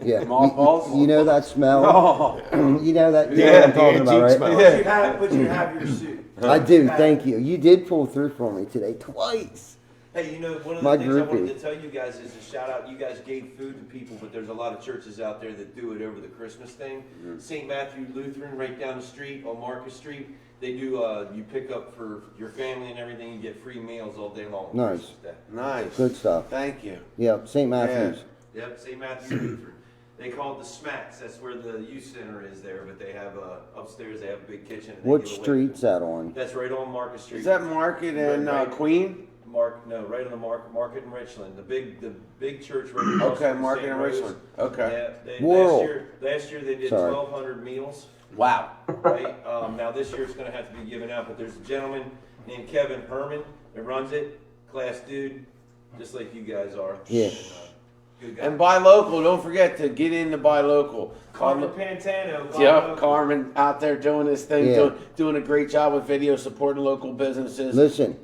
Yeah. Mothballs? You know that smell? Oh. You know that? You know what I'm talking about, right? smell. But you have your suit. I do, thank you. You did pull through for me today, twice. Hey, you know, one of My the things I wanted groupie. to tell you guys is a shout out. You guys gave food to people, but there's a lot of churches out there that do it over the Christmas thing. St. Matthew Lutheran, right down the street on Marcus Street, they do, you pick up for your family and everything, you get free meals all day long. on Nice. Christmas Day. Nice. Good stuff. Thank you. Yep, St. Matthew's. Yep, St. Matthew Lutheran. They call it the Smacks. That's where the youth center is there, but they have upstairs. They have a big kitchen. And they Which give away street's food. that on? That's right on Marcus Street. Is that Market and Right. Queen? Right on the Market in Richland, the big church right across Okay, from Market St. and Rose. Richland. Okay. Yeah, World. last year they did Sorry. 1,200 meals. Wow. Right. Now this year it's going to have to be given out, but there's a gentleman named Kevin Herman that runs it. Class dude, just like you guys are. Yeah. And, good guy. And buy local. Don't forget to get in to buy local. Carmen Pantano. Yep, Carmen out there doing his thing, Yeah. doing a great job with video, supporting local businesses. Listen,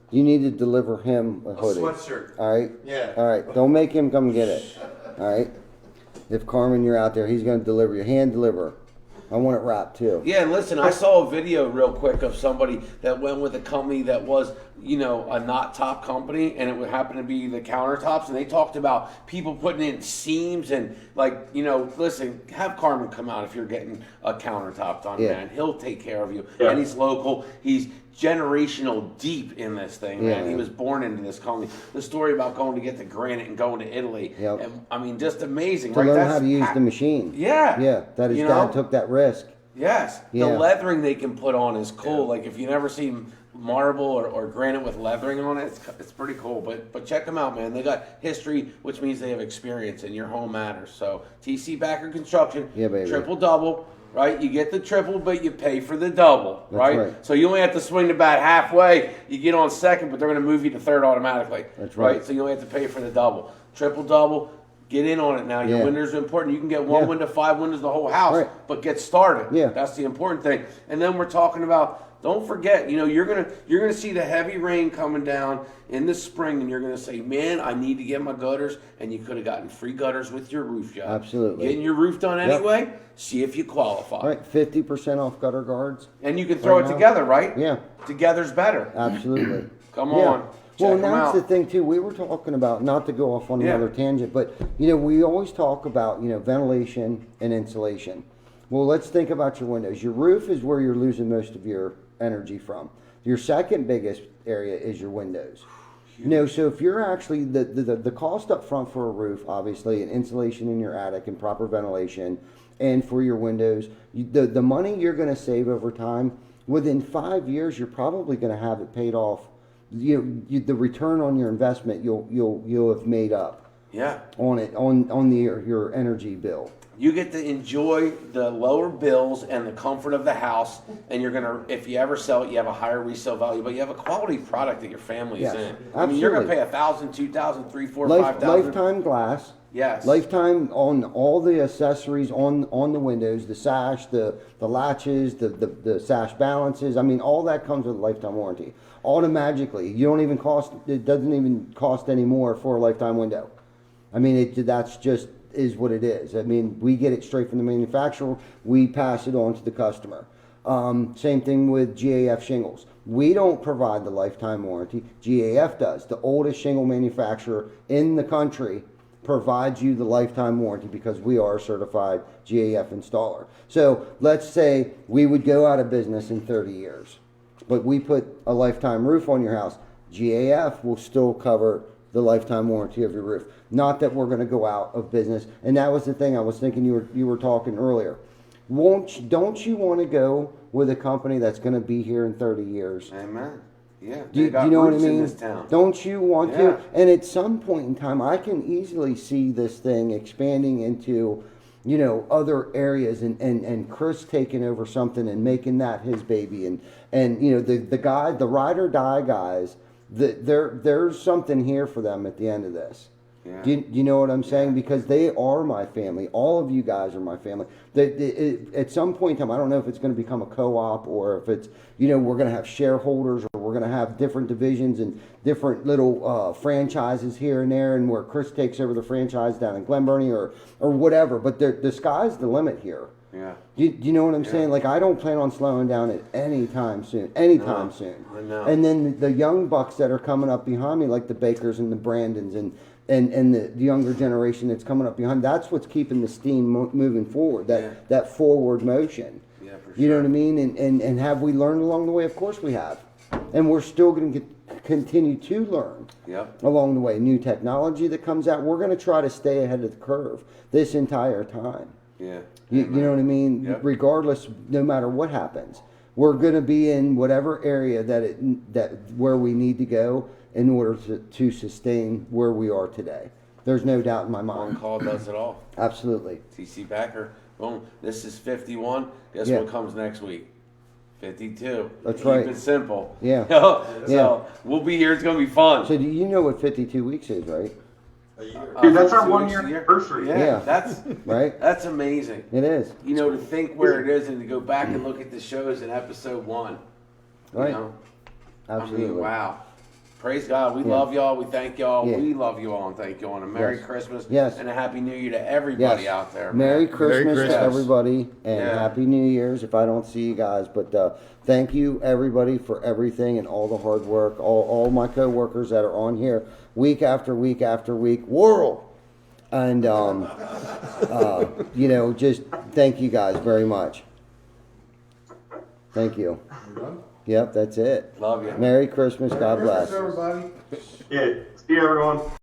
you need to deliver him a A hoodie. sweatshirt. All right? Yeah. All right, don't make him come get it. All right? If Carmen, you're out there, he's going to deliver you. Hand deliver. I want it wrapped too. Yeah, and listen, I saw a video real quick of somebody that went with a company that was, a not top company, and it would happen to be the countertops, and they talked about people putting in seams and listen, have Carmen come out if you're getting a countertop done, Yeah. man. He'll take care of you. Yeah. And he's local. He's generational deep in this thing, Yeah, man. He man. was born into this company. The story about going to get the granite and going to Italy. Yep. And, I mean, just amazing, To right? learn That's how to use the machine. Yeah. Yeah, that his You dad know? took that risk. Yes, Yeah. the leathering they can put on is cool. Like if you never seen marble or granite with leathering on it, it's pretty cool. But check them out, man. They got history, which means they have experience, and your home matters. So TC Backer Construction, Yeah, baby. triple double, right? You get the triple, but you pay for the double, That's right. So you only have to swing the bat halfway. You get on second, but they're going to move you to third automatically. That's right. So you only have to pay for the double, triple double. Get in on it now. Your Yeah. windows are important. You can get one Yeah. window, 5 windows, the whole house, Right. but get started. Yeah. That's the important thing. And then we're talking about, don't forget, you're gonna see the heavy rain coming down in the spring, and you're gonna say, man, I need to get my gutters, and you could have gotten free gutters with your roof job. Absolutely. Getting your roof done Yep. anyway. See if you qualify. All right, 50% off gutter guards. And you can throw Right it now. together, right? Yeah. Together's better. Absolutely. Come Yeah. on. Well, Check and 'em that's out. the thing too. We were talking about, not to go off on Yeah. another tangent, but we always talk about ventilation and insulation. Well, let's think about your windows. Your roof is where you're losing most of your energy from. Your second biggest area is your windows. No, so if you're actually the cost up front for a roof, obviously, and insulation in your attic and proper ventilation, and for your windows, the money you're going to save over time, within 5 years, you're probably going to have it paid off. The return on your investment you'll have made up. Yeah. On it your energy bill. You get to enjoy the lower bills and the comfort of the house, and you're gonna, if you ever sell it, you have a higher resale value, but you have a quality product that your family's Yes, in. I mean, you're gonna pay absolutely. $1,000, $2,000, $3,000, $4,000, $5,000. Lifetime glass. Yes. Lifetime on all the accessories on the windows, the sash, the latches, the sash balances. I mean, all that comes with a lifetime warranty. Automatically, it doesn't even cost any more for a lifetime window. I mean, that's just is what it is. I mean, we get it straight from the manufacturer. We pass it on to the customer. Same thing with GAF shingles. We don't provide the lifetime warranty. GAF does. The oldest shingle manufacturer in the country provides you the lifetime warranty because we are a certified GAF installer. So let's say we would go out of business in 30 years, but we put a lifetime roof on your house. GAF will still cover the lifetime warranty of your roof. Not that we're going to go out of business. And that was the thing I was thinking you were talking earlier. Don't you want to go with a company that's going to be here in 30 years? Amen. Yeah. Do you know what I mean? This town. Don't you want Yeah. to? And at some point in time, I can easily see this thing expanding into, other areas and Chris taking over something and making that his baby. And the ride or die guys, there's something here for them at the end of this. Yeah. Do you know what I'm saying? Yeah. Because they are my family. All of you guys are my family. At some point in time, I don't know if it's going to become a co-op or if it's, we're going to have shareholders or we're going to have different divisions and different little franchises here and there, and where Chris takes over the franchise down in Glen Burnie or whatever. But the sky's the limit here. Yeah. Do you know what I'm saying? Like, I don't plan on slowing down at any time soon. Anytime soon. I know. And then the young bucks that are coming up behind me, like the Bakers and the Brandons and the younger generation that's coming up behind, that's what's keeping the steam moving forward, that forward motion. Yeah, for sure. You know what I mean? And have we learned along the way? Of course we have. And we're still going to continue to learn along the way. New technology that comes out, we're going to try to stay ahead of the curve this entire time. Yeah. You know what I mean? Yep. Regardless, no matter what happens, we're going to be in whatever area that where we need to go in order to sustain where we are today. There's no doubt in my On mind. call does it all. Absolutely. TC Backer. Boom. This is 51. Guess Yeah. what comes next week? 52. That's Keep right. it simple. Yeah. So we'll be here. It's going to be fun. So do you know what 52 weeks is, right? A year. Dude, that's our 52 1 weeks year a year. anniversary. Yeah. Yeah. Right? That's amazing. It is. To think where it is and to go back and look at the shows in episode 1. Right. I Absolutely. mean, wow. Praise God. We love y'all. We thank y'all. Yeah. We love you all and thank you all. And a Merry Yes. Christmas Yes. and a Happy New Year to everybody out there. Man. Merry Christmas to Christmas. everybody and Yeah. Happy New Year's if I don't see you guys. But thank you everybody for everything and all the hard work. All my co-workers that are on here week after week after week. World. And, just thank you guys very much. Thank you. Yep, that's it. Love you. Merry Christmas. God bless. Everybody. Yeah. See you, everyone.